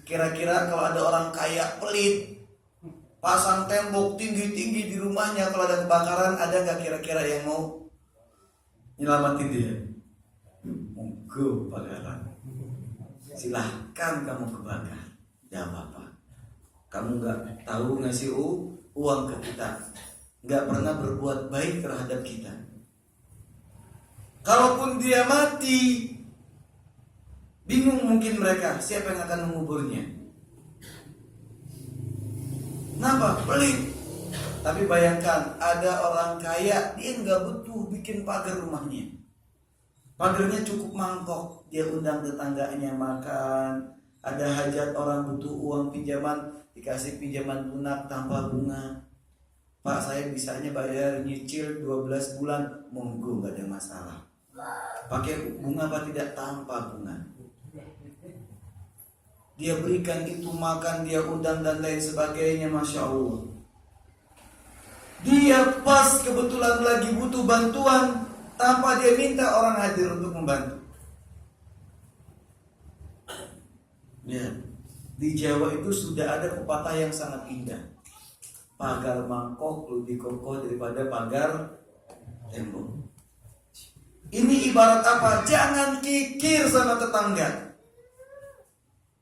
Kira-kira kalau ada orang kaya pelit pasang tembok tinggi-tinggi di rumahnya, kalau ada kebakaran, ada gak kira-kira yang mau nyelamatin dia? Monggo pagaran, silahkan kamu kebakar, gak apa-apa. Kamu gak tahu ngasih uang ke kita, gak pernah berbuat baik terhadap kita. Kalaupun dia mati, bingung mungkin mereka siapa yang akan menguburnya. Kenapa? Pelit. Tapi bayangkan ada orang kaya, dia gak butuh bikin pagar rumahnya, pagarnya cukup mangkok. Dia undang tetangganya makan. Ada hajat orang butuh uang pinjaman, dikasih pinjaman lunak tanpa bunga. Pak, saya bisanya bayar nyicil 12 bulan, monggo, gak ada masalah. Pakai bunga apa tidak? Tanpa bunga. Dia berikan itu makan, dia undang dan lain sebagainya, Masya Allah. Dia pas kebetulan lagi butuh bantuan, tanpa dia minta orang hadir untuk membantu. Ya, di Jawa itu sudah ada pepatah yang sangat indah. Pagar mangkok lebih kokoh daripada pagar tembok. Ini ibarat apa? Jangan kikir sama tetangga.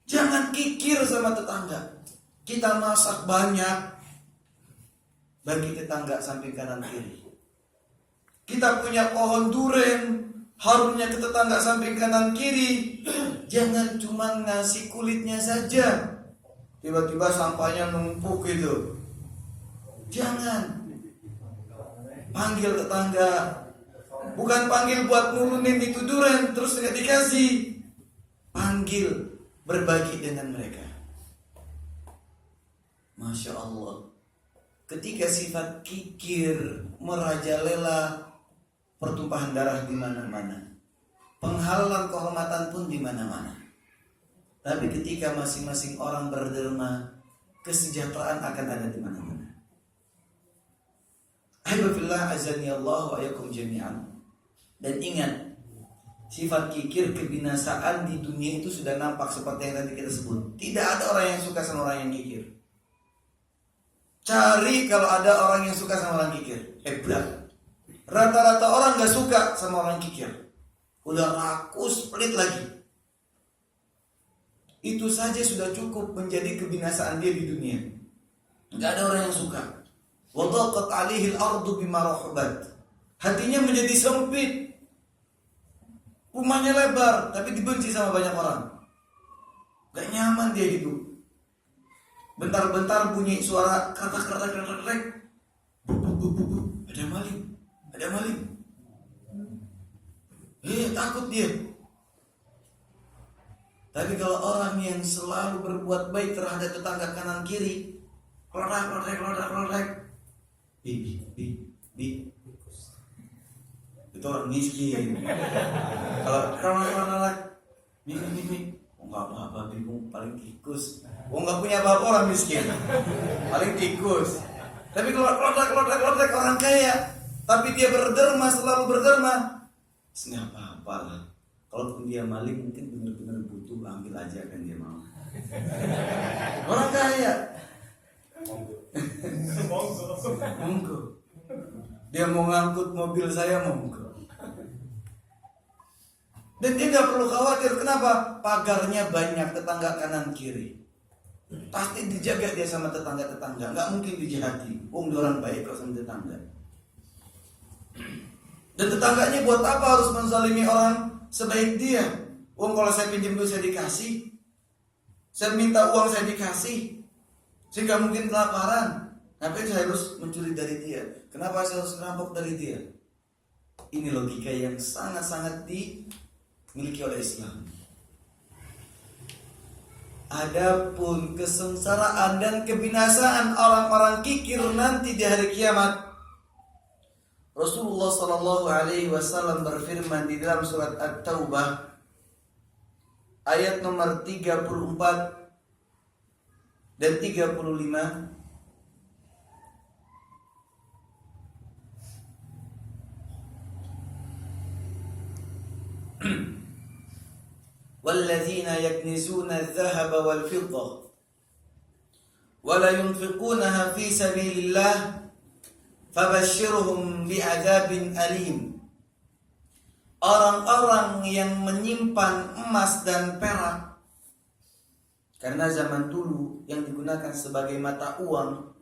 Jangan kikir sama tetangga. Kita masak banyak, bagi tetangga samping kanan kiri. Kita punya pohon duren, harumnya ke tetangga samping kanan kiri. Jangan cuma ngasih kulitnya saja, tiba-tiba sampahnya numpuk gitu. Jangan. Panggil tetangga. Bukan panggil buat nurunin itu duren terus nggak dikasih. Panggil, berbagi dengan mereka. Masya Allah. Ketika sifat kikir merajalela, pertumpahan darah di mana-mana, penghalalan kehormatan pun di mana-mana. Tapi ketika masing-masing orang berderma, kesejahteraan akan ada di mana-mana. Alhamdulillah azani Allah wa yakum jami'an. Dan ingat, sifat kikir kebinasaan di dunia itu sudah nampak seperti yang tadi kita sebut. Tidak ada orang yang suka sama orang yang kikir. Cari kalau ada orang yang suka sama orang kikir. Hebat. Rata-rata orang gak suka sama orang kikir. Udah rakus, pelit lagi. Itu saja sudah cukup menjadi kebinasaan dia di dunia. Gak ada orang yang suka. Wadaqat alihil ardu bima rahubat. Hatinya menjadi sempit. Rumahnya lebar, tapi dibenci sama banyak orang. Gak nyaman dia hidup. Bentar-bentar bunyi suara kretek-kretek. Ada maling. Ada maling. Takut dia. Tapi kalau orang yang selalu berbuat baik terhadap tetangga kanan kiri, klorak. Itu orang miskin. Kalau klorak, enggak apa-apa, bingung, paling tikus. Enggak punya apa-apa orang miskin. Paling tikus. Tapi kalau klorak orang kaya, tapi dia berderma, selalu berderma, enggak apa-apa lah. Kalaupun dia maling mungkin benar-benar butuh, ambil aja kan dia mau. Orang kaya. Monggo. Dia mau ngangkut mobil saya, monggo. Dan dia gak perlu khawatir. Kenapa? Pagarnya banyak, tetangga kanan kiri. Pasti dijaga dia sama tetangga-tetangga. Gak mungkin dijahati. Dia orang baik kok sama tetangga. Dan tetangganya buat apa harus menzalimi orang sebaik dia? Kalau saya pinjam duit saya dikasih, saya minta uang saya dikasih, saya gak mungkin kelaparan. Ngapain saya harus mencuri dari dia? Kenapa saya harus merampok dari dia? Ini logika yang sangat-sangat dimiliki oleh Islam. Adapun kesengsaraan dan kebinasaan orang-orang kikir nanti di hari kiamat, Rasulullah Sallallahu Alaihi Wasallam berfirman di dalam surat At-Taubah ayat nomor 34 dan 35. وَالَّذِينَ يَكْنِزُونَ الذَّهَبَ وَالْفِضَّةَ وَلَا يُنْفِقُونَهَا فِي سَبِيلِ اللَّهِ فَبَشِّرْهُمْ بِعَذَابٍ أَلِيمٍ. Orang-orang yang menyimpan emas dan perak, karena zaman dulu yang digunakan sebagai mata uang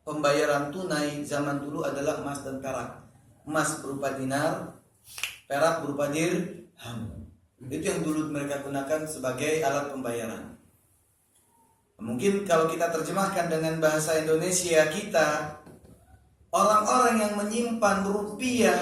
pembayaran tunai zaman dulu adalah emas dan perak. Emas berupa dinar, perak berupa dirham. Itu yang dulu mereka gunakan sebagai alat pembayaran. Mungkin kalau kita terjemahkan dengan bahasa Indonesia kita, orang-orang yang menyimpan rupiah,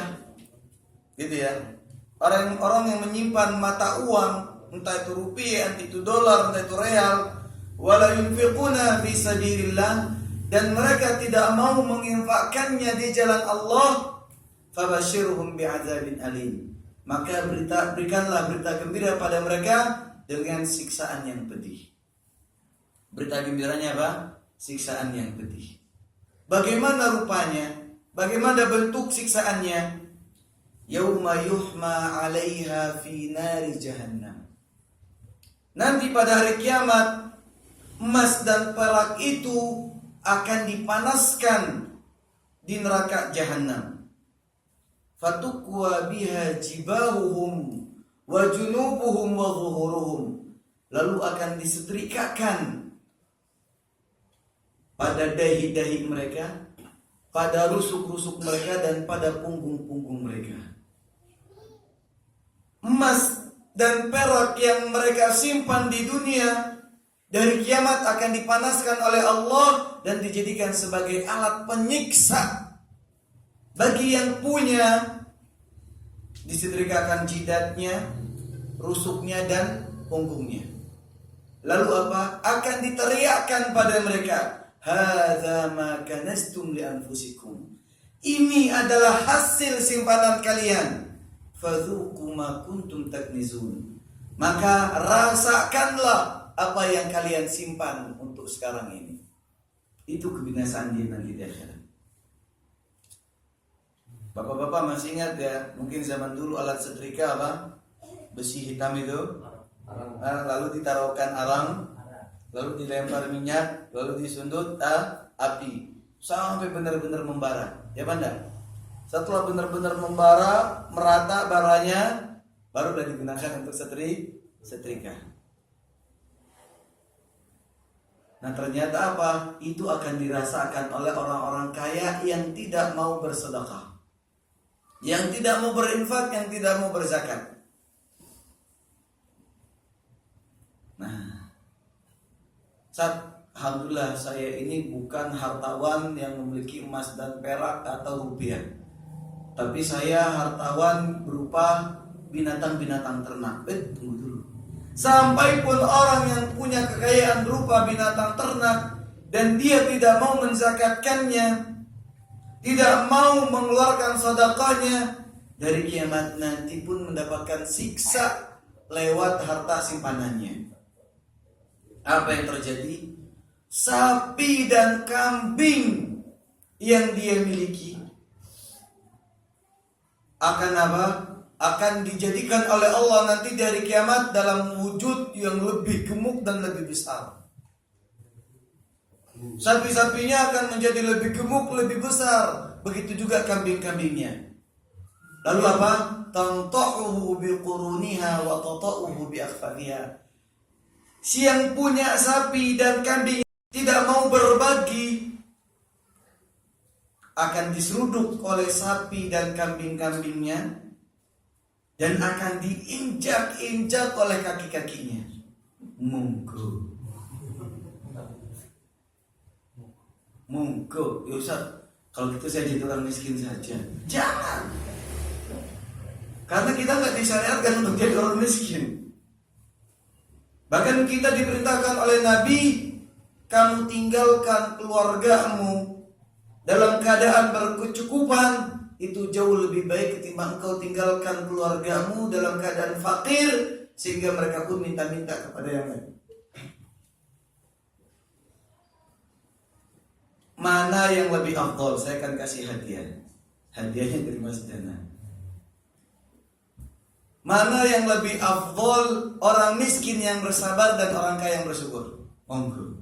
gitu ya, orang-orang yang menyimpan mata uang, entah itu rupiah, entah itu dolar, entah itu real, wala yunfiquna fi sabilillah, dan mereka tidak mau menginfakkannya di jalan Allah, fabashshirhum bi'adzabin alim. Maka berikanlah berita gembira pada mereka dengan siksaan yang pedih. Berita gembiranya apa? Siksaan yang pedih. Bagaimana rupanya? Bagaimana bentuk siksaannya? Yauma yuhma 'alaiha fi nari jahannam. Nanti pada hari kiamat, emas dan perak itu akan dipanaskan di neraka jahanam. Fatukwa biha jibahuhum wa junubuhum wa zuhuruhum. Lalu akan disetrikakan pada dahi-dahi mereka, pada rusuk-rusuk mereka, dan pada punggung-punggung mereka. Emas dan perak yang mereka simpan di dunia dari kiamat akan dipanaskan oleh Allah dan dijadikan sebagai alat penyiksa bagi yang punya. Disetrikakan jidatnya, rusuknya, dan punggungnya. Lalu apa? Akan diteriakkan pada mereka, hadza ma kanastum li anfusikum. Ini adalah hasil simpanan kalian. Fadzuqu ma kuntum taknizun. Maka rasakanlah apa yang kalian simpan untuk sekarang ini. Itu kebinasaan dia nanti di akhirat. Bapak-bapak masih ingat ya? Mungkin zaman dulu alat setrika apa? Besi hitam itu. Lalu ditaruhkan arang, lalu dilempar minyak, lalu disundut api sampai benar-benar membara. Ya Banda? Setelah benar-benar membara, merata baranya, baru sudah digunakan untuk setrika. Nah ternyata apa? Itu akan dirasakan oleh orang-orang kaya yang tidak mau bersedekah, yang tidak mau berinfak, yang tidak mau berzakat. Nah, alhamdulillah saya ini bukan hartawan yang memiliki emas dan perak atau rupiah, tapi saya hartawan berupa binatang-binatang ternak. Tunggu dulu. Sampai pun orang yang punya kekayaan berupa binatang ternak dan dia tidak mau menzakatkannya, tidak mau mengeluarkan sedekahnya, dari kiamat nanti pun mendapatkan siksa lewat harta simpanannya. Apa yang terjadi? Sapi dan kambing yang dia miliki akan apa? Akan dijadikan oleh Allah nanti dari kiamat dalam wujud yang lebih gemuk dan lebih besar. Sapi-sapinya akan menjadi lebih gemuk, lebih besar. Begitu juga kambing-kambingnya. Lalu apa? Tantahu biquruniha wa tata'uhu bi akhfariha. Si yang punya sapi dan kambing tidak mau berbagi akan diseruduk oleh sapi dan kambing-kambingnya dan akan diinjak-injak oleh kaki-kakinya. Monggo. Ya Ustaz, kalau gitu saya jadi orang miskin saja. Jangan. Karena kita nggak disyariatkan untuk jadi orang miskin. Bahkan kita diperintahkan oleh Nabi, kamu tinggalkan keluargamu dalam keadaan berkecukupan, itu jauh lebih baik ketimbang engkau tinggalkan keluargamu dalam keadaan fakir sehingga mereka pun minta-minta kepada yang lain. Mana yang lebih afdol? Saya akan kasih hadiah. Hadiahnya dari Mas Dana. Mana yang lebih afdol, orang miskin yang bersabar dan orang kaya yang bersyukur? Monggo.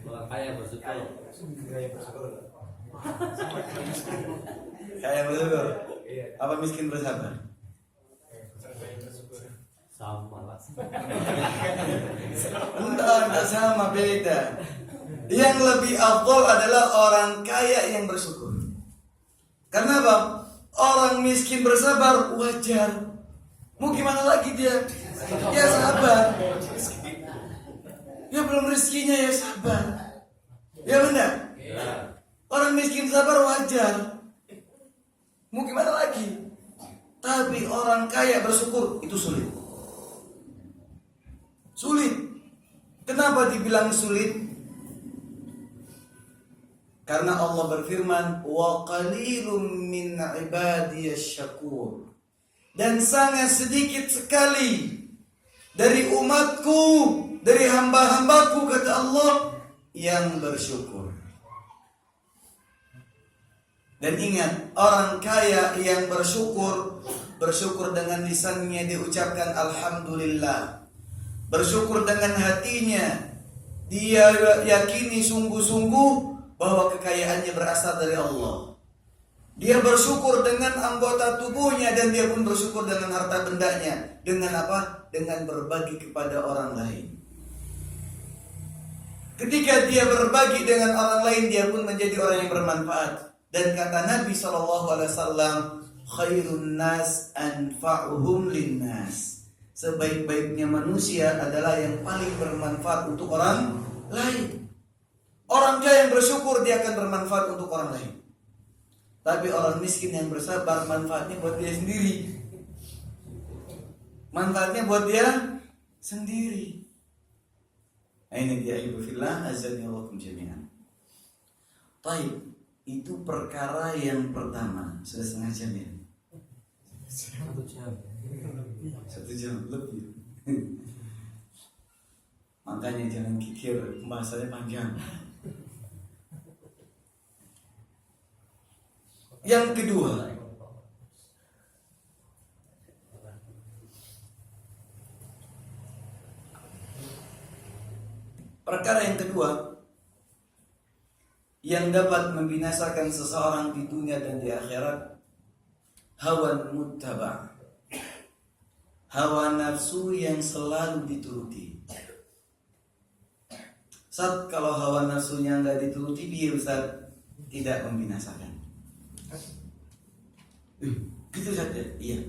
Orang kaya bersyukur. Kaya bersyukur. Apa miskin bersabar? Sama lah. Enggak sama, beda. Yang lebih afdol adalah orang kaya yang bersyukur. Karena apa? Orang miskin bersabar wajar. Mau gimana lagi dia? Ya sabar. Ya belum rezekinya ya sabar. Ya benar? Ya. Orang miskin sabar wajar. Mau gimana lagi? Tapi orang kaya bersyukur itu sulit. Sulit. Kenapa dibilang sulit? Karena Allah berfirman, wa qalilum min ibadiyasy syakur. Dan sangat sedikit sekali dari umatku, dari hamba-hambaku kata Allah yang bersyukur. Dan ingat, orang kaya yang bersyukur dengan lisannya diucapkan alhamdulillah. Bersyukur dengan hatinya, dia yakini sungguh-sungguh bahwa kekayaannya berasal dari Allah. Dia bersyukur dengan anggota tubuhnya dan dia pun bersyukur dengan harta bendanya. Dengan apa? Dengan berbagi kepada orang lain. Ketika dia berbagi dengan orang lain, dia pun menjadi orang yang bermanfaat. Dan kata Nabi SAW, khairun nas anfa'uhum linnas. Sebaik-baiknya manusia adalah yang paling bermanfaat untuk orang lain. Orang kaya yang bersyukur dia akan bermanfaat untuk orang lain. Tapi orang miskin yang bersabar manfaatnya buat dia sendiri. manfaatnya buat dia sendiri. Nah, ini dia ibu fillah azza wa jami'an. Baik, itu perkara yang pertama. Sudah setengah jam ya? 1 jam. 1 jam lebih. Makanya jangan kikir, pembahasannya panjang. Yang kedua, perkara yang kedua yang dapat membinasakan seseorang di dunia dan di akhirat, hawa muttaba, hawa nafsu yang selalu dituruti. Saat kalau hawa nafsunya nggak dituruti, biar Ustaz tidak membinasakan. Gitu saja, iya.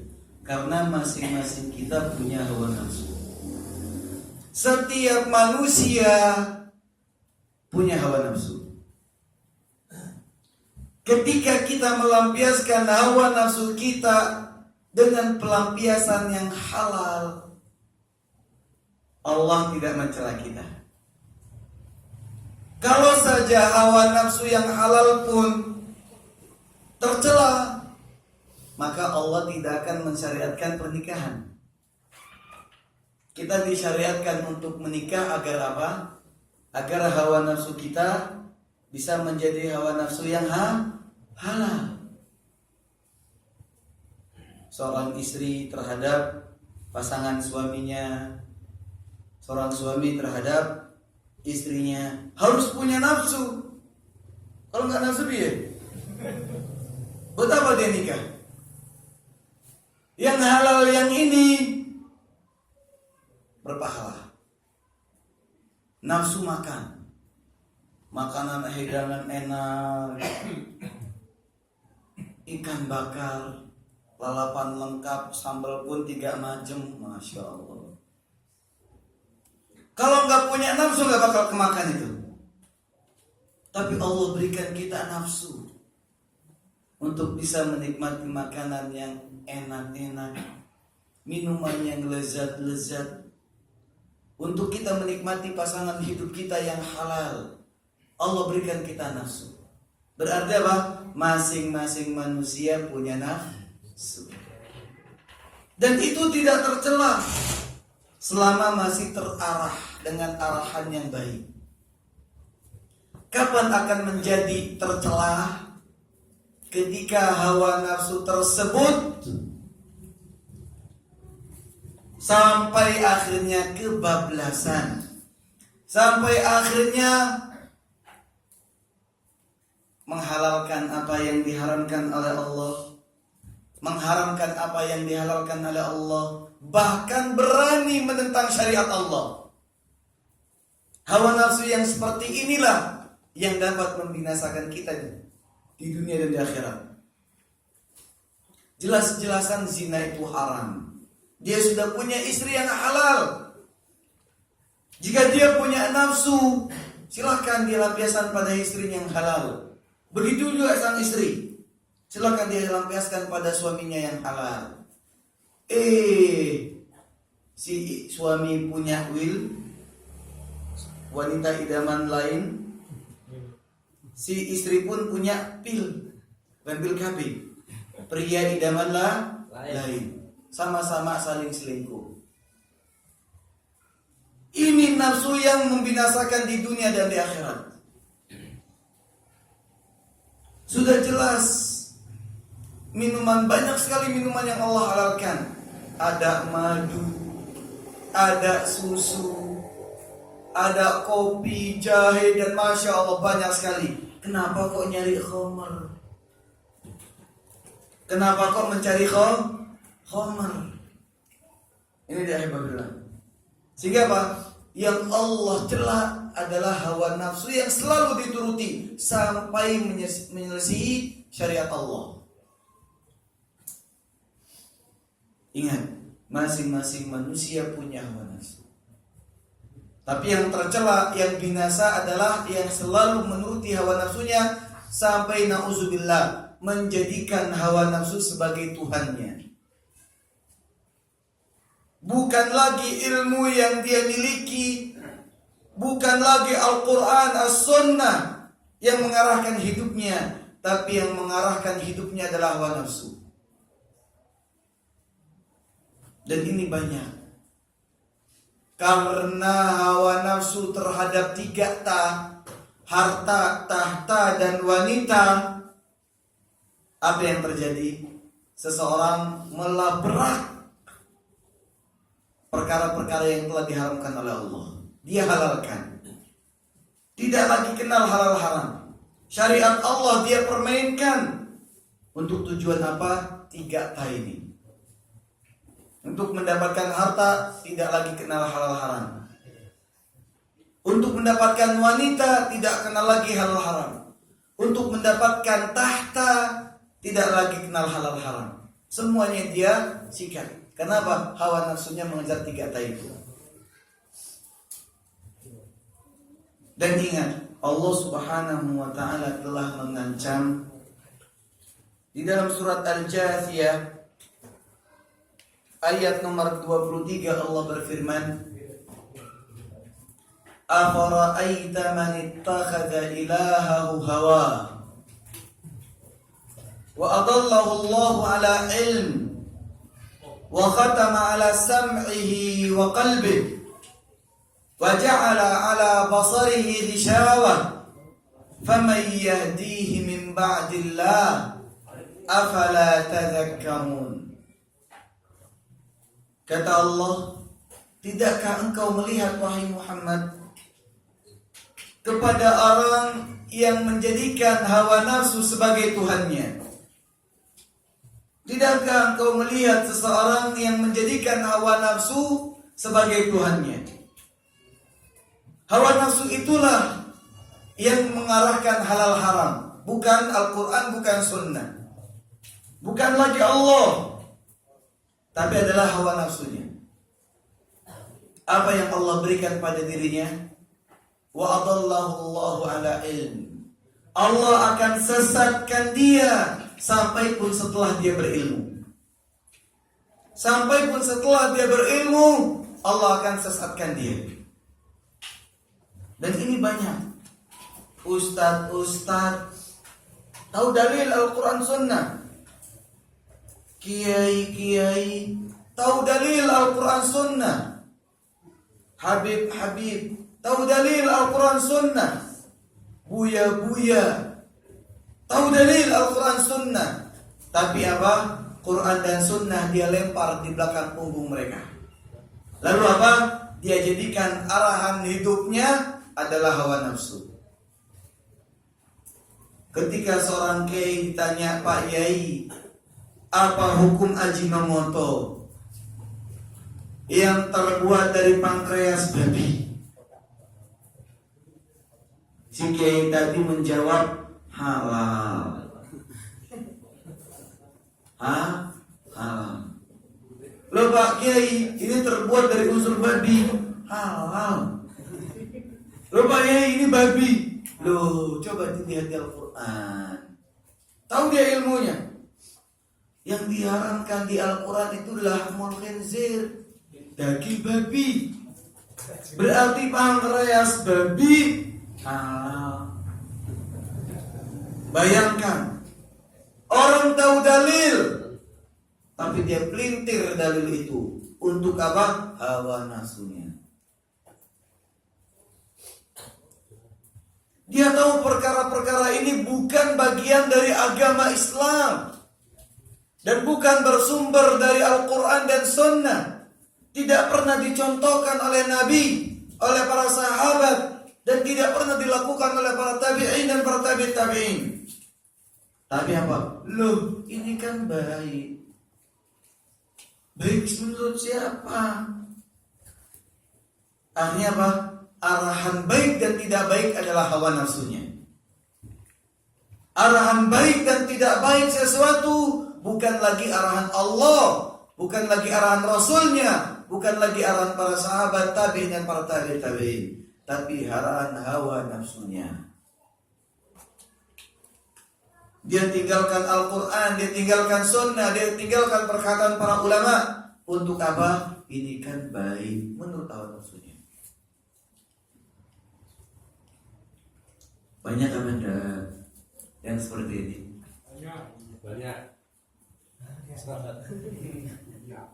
Karena masing-masing kita punya hawa nafsu. Setiap manusia punya hawa nafsu. Ketika kita melampiaskan hawa nafsu kita dengan pelampiasan yang halal, Allah tidak mencela kita. Kalau saja hawa nafsu yang halal pun tercela, maka Allah tidak akan mensyariatkan pernikahan. Kita disyariatkan untuk menikah agar apa? Agar hawa nafsu kita bisa menjadi hawa nafsu yang halal. Seorang istri terhadap pasangan suaminya, seorang suami terhadap istrinya harus punya nafsu. Kalau nggak nafsu dia, buat apa dia nikah? Yang halal yang ini berpahala. Nafsu makan, makanan hidangan enak, ikan bakar, lalapan lengkap, sambal pun 3 macam, masya Allah. Kalau nggak punya nafsu nggak bakal kemakan itu. Tapi Allah berikan kita nafsu untuk bisa menikmati makanan yang enak-enak, minuman yang lezat-lezat, untuk kita menikmati pasangan hidup kita yang halal. Allah berikan kita nafsu. Berarti apa? Masing-masing manusia punya nafsu. Dan itu tidak tercela selama masih terarah dengan arahan yang baik. Kapan akan menjadi tercela? Ketika hawa nafsu tersebut sampai akhirnya kebablasan, sampai akhirnya menghalalkan apa yang diharamkan oleh Allah, mengharamkan apa yang dihalalkan oleh Allah, bahkan berani menentang syariat Allah. Hawa nafsu yang seperti inilah yang dapat membinasakan kita di dunia dan di akhirat. Jelas-jelasan zina itu haram. Dia sudah punya istri yang halal. Jika dia punya nafsu, silahkan dia lampiaskan pada istrinya yang halal. Begitu juga sang istri, silahkan dia lampiaskan pada suaminya yang halal. Si suami punya wanita idaman lain, si istri pun punya pil KB, pria idaman lain. Sama-sama saling selingkuh. Ini nafsu yang membinasakan di dunia dan di akhirat. Sudah jelas minuman, banyak sekali minuman yang Allah halalkan. Ada madu, ada susu, ada kopi, jahe, dan masya Allah banyak sekali. Kenapa kok nyari khamar? Kenapa kok mencari khamar? Ini dia hebatnya. Sehingga apa? Yang Allah cela adalah hawa nafsu yang selalu dituruti sampai menyelesaikan syariat Allah. Ingat, masing-masing manusia punya hawa nafsu. Tapi yang tercela, yang binasa adalah yang selalu menuruti hawa nafsunya sampai na'udzubillah menjadikan hawa nafsu sebagai Tuhannya. bukan lagi ilmu yang dia miliki, bukan lagi Al-Quran, As-Sunnah yang mengarahkan hidupnya, tapi yang mengarahkan hidupnya adalah hawa nafsu. Dan ini banyak. Karena hawa nafsu terhadap 3 harta, tahta, dan wanita, apa yang terjadi? Seseorang melabrak perkara-perkara yang telah diharamkan oleh Allah. Dia halalkan. Tidak lagi kenal halal haram. Syariat Allah dia permainkan. Untuk tujuan apa? 3 ini. Untuk mendapatkan harta, tidak lagi kenal halal haram. Untuk mendapatkan wanita, tidak kenal lagi halal haram. Untuk mendapatkan tahta, tidak lagi kenal halal haram. Semuanya dia sikat. Kenapa? Hawa nafsunya mengejar 3 itu. Dan ingat, Allah Subhanahu wa ta'ala telah mengancam di dalam surat Al-Jathiyah ayat nomor 23. Allah berfirman, "Afara'aita man ittakhadha ilahahu hawa wa adallahu Allahu ala ilm wa khatama ala sam'ihi wa qalbihi wa ja'ala ala basarihi ghishawah faman yahdihi min ba'dillah afala tadhakkarun." Kata Allah, tidakkah engkau melihat wahai Muhammad kepada orang yang menjadikan hawa nafsu sebagai Tuhannya? Tidakkah engkau melihat seseorang yang menjadikan hawa nafsu sebagai Tuhannya? Hawa nafsu itulah yang mengarahkan halal haram, bukan Al-Quran, bukan Sunnah, bukan lagi Allah, tapi adalah hawa nafsunya. Apa yang Allah berikan pada dirinya? Wa adallahu Allahu ala ilm. Allah akan sesatkan dia sampai pun setelah dia berilmu. Sampai pun setelah dia berilmu, Allah akan sesatkan dia. Dan ini banyak. Ustadz tahu dalil Al-Quran Sunnah. Kiai tahu dalil Al-Quran Sunnah. Habib tahu dalil Al-Quran Sunnah. Buya tahu dalil Al-Quran Sunnah. Tapi apa? Quran dan Sunnah dia lempar di belakang punggung mereka. Lalu apa? Dia jadikan arahan hidupnya adalah hawa nafsu. Ketika seorang kiai ditanya, "Pak Yai, apa hukum Ajinomoto yang terbuat dari pankreas babi?" Si kiai tadi menjawab, halal. Halal. Loh Pak Kiai, ini terbuat dari unsur babi. Halal. Loh Pak Kiai, ini babi. Loh, coba dilihat di Al-Quran. Tahu dia ilmunya? Yang diharamkan di Al-Quran itu lahmul khinzir, daging babi. Berarti pankreas babi halal. Bayangkan, orang tahu dalil, tapi dia pelintir dalil itu. Untuk apa? Hawa nafsunya. Dia tahu perkara-perkara ini bukan bagian dari agama Islam dan bukan bersumber dari Al-Quran dan Sunnah. Tidak pernah dicontohkan oleh Nabi, oleh para sahabat, dan tidak pernah dilakukan oleh para tabi'in dan para tabi'in. Tapi apa? Loh, ini kan baik. Baik menurut siapa? Akhirnya apa? Arahan baik dan tidak baik adalah hawa nafsunya. Arahan baik dan tidak baik sesuatu bukan lagi arahan Allah, bukan lagi arahan Rasulnya, bukan lagi arahan para sahabat tabi'in dan para tabi'in, tapi arahan hawa nafsunya. Dia tinggalkan Al-Quran, dia tinggalkan Sunnah, dia tinggalkan perkataan para ulama. Untuk apa? ini kan baik menurut hawa nafsunya. Banyak apa enggak yang seperti ini? Banyak.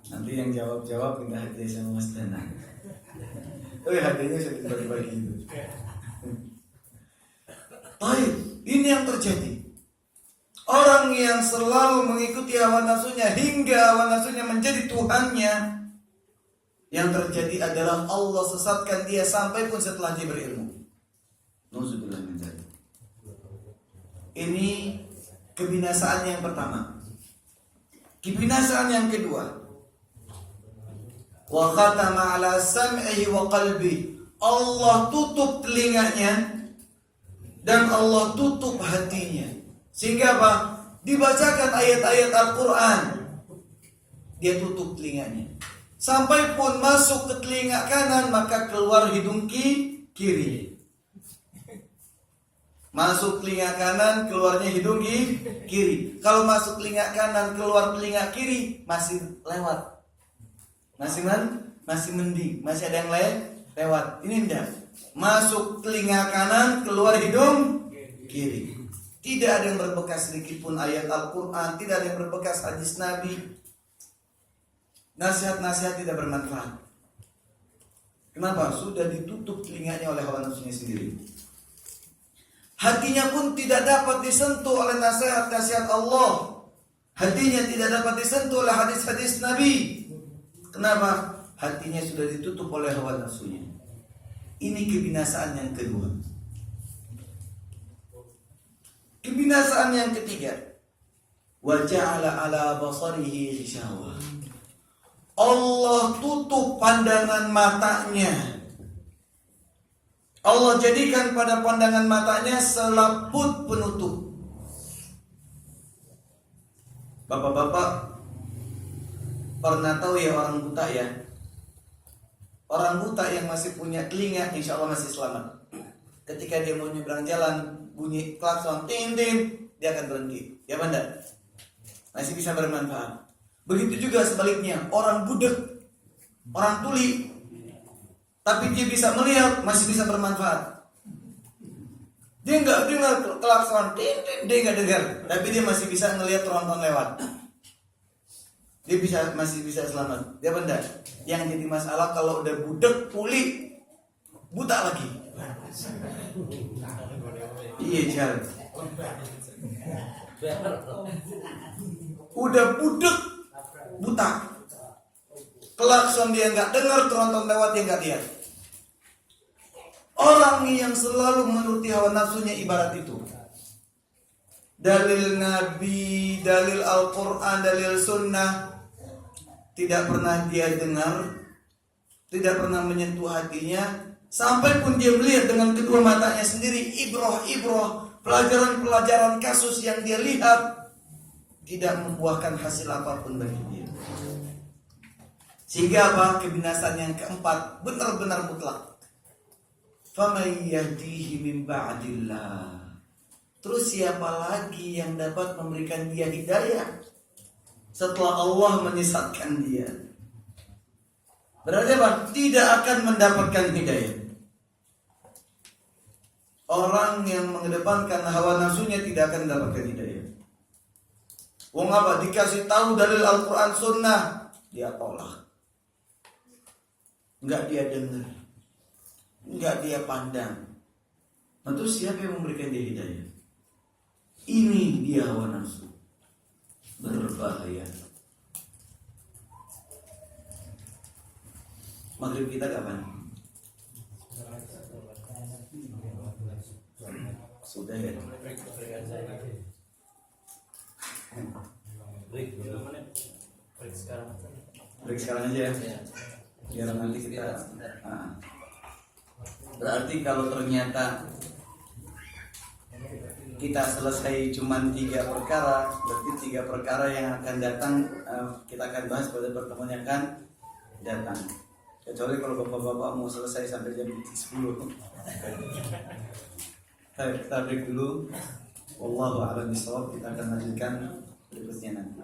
Nanti yang jawab pindah hati sama Mas Danang. Oh ya, hatinya sudah dibagi-bagi itu. Baik, ini yang terjadi. Orang yang selalu mengikuti hawa nafsunya hingga hawa nafsunya menjadi Tuhannya, yang terjadi adalah Allah sesatkan dia sampai pun setelah dia berilmu. Nauzubillah min dzalik. Ini kebinasaan yang pertama. Kebinasaan yang kedua, wa khatama ala sam'ihi wa qalbi. Allah tutup telinganya dan Allah tutup hatinya. Sehingga apa? Dibacakan ayat-ayat Al-Quran, dia tutup telinganya. Sampai pun masuk ke telinga kanan, maka keluar hidung kiri. Masuk telinga kanan, keluarnya hidung kiri. Kalau masuk telinga kanan, keluar telinga kiri, masih lewat. Masih mending, masih ada yang lewat. Ini enggak. Masuk telinga kanan, keluar hidung kiri. Tidak ada yang berbekas sedikit pun ayat Al-Quran, tidak ada yang berbekas hadis Nabi. Nasihat-nasihat tidak bermanfaat. Kenapa? Sudah ditutup telinganya oleh hawa nafsunya sendiri. Hatinya pun tidak dapat disentuh oleh nasihat-nasihat Allah. Hatinya tidak dapat disentuh oleh hadis-hadis Nabi. Kenapa? Hatinya sudah ditutup oleh hawa nafsunya. Ini kebinasaan yang kedua. Kebinasaan yang ketiga, wa ja'ala ala basarihi ghishawah. Allah tutup pandangan matanya. Allah jadikan pada pandangan matanya selaput penutup. Bapak-bapak pernah tahu ya orang buta ya? Orang buta yang masih punya telinga insya Allah masih selamat. Ketika dia mau nyebrang jalan, bunyi klakson ting ting, dia akan berhenti. Ya benda, masih bisa bermanfaat. Begitu juga sebaliknya, orang budek, orang tuli, tapi dia bisa melihat, masih bisa bermanfaat. Dia nggak dengar klakson ting ting, dia nggak dengar, tapi dia masih bisa ngelihat tronton lewat. Dia masih bisa selamat. Dia benda, yang jadi masalah kalau udah budek, tuli, buta lagi. Iya jalan. Udah budek, buta. Klakson dia nggak dengar, tronton lewat dia nggak lihat. Orang yang selalu menuruti hawa nafsunya ibarat itu. Dalil Nabi, dalil Al-Quran, dalil Sunnah tidak pernah dia dengar, tidak pernah menyentuh hatinya. Sampai pun dia melihat dengan kedua matanya sendiri, ibrah, pelajaran-pelajaran kasus yang dia lihat tidak membuahkan hasil apapun bagi dia. Sehingga apa? Kebinasaan yang keempat benar-benar mutlak. Faman yahdihi min ba'dillah. Terus siapa lagi yang dapat memberikan dia hidayah setelah Allah menyesatkan dia? Berarti apa? Tidak akan mendapatkan hidayah. Orang yang mengedepankan hawa nafsunya tidak akan mendapatkan hidayah. Wong apa? Dikasih tahu dalil Al-Quran Sunnah, dia tolak. Enggak dia dengar, enggak dia pandang. Tentu siapa yang memberikan dia hidayah? Ini dia hawa nafsu. Berbahaya. Maghrib kita kapan? Sudah ya. Break sekarang aja ya. Biar nanti kita. Berarti kalau ternyata kita selesai cuma 3 perkara, berarti 3 perkara yang akan datang kita akan bahas pada pertemuan yang akan datang. Kecuali kalau bapak-bapak mau selesai sampai jam 10. Kita break dulu. Wallahu a'lam bishawab. Kita akan lanjutkan berikutnya nanti.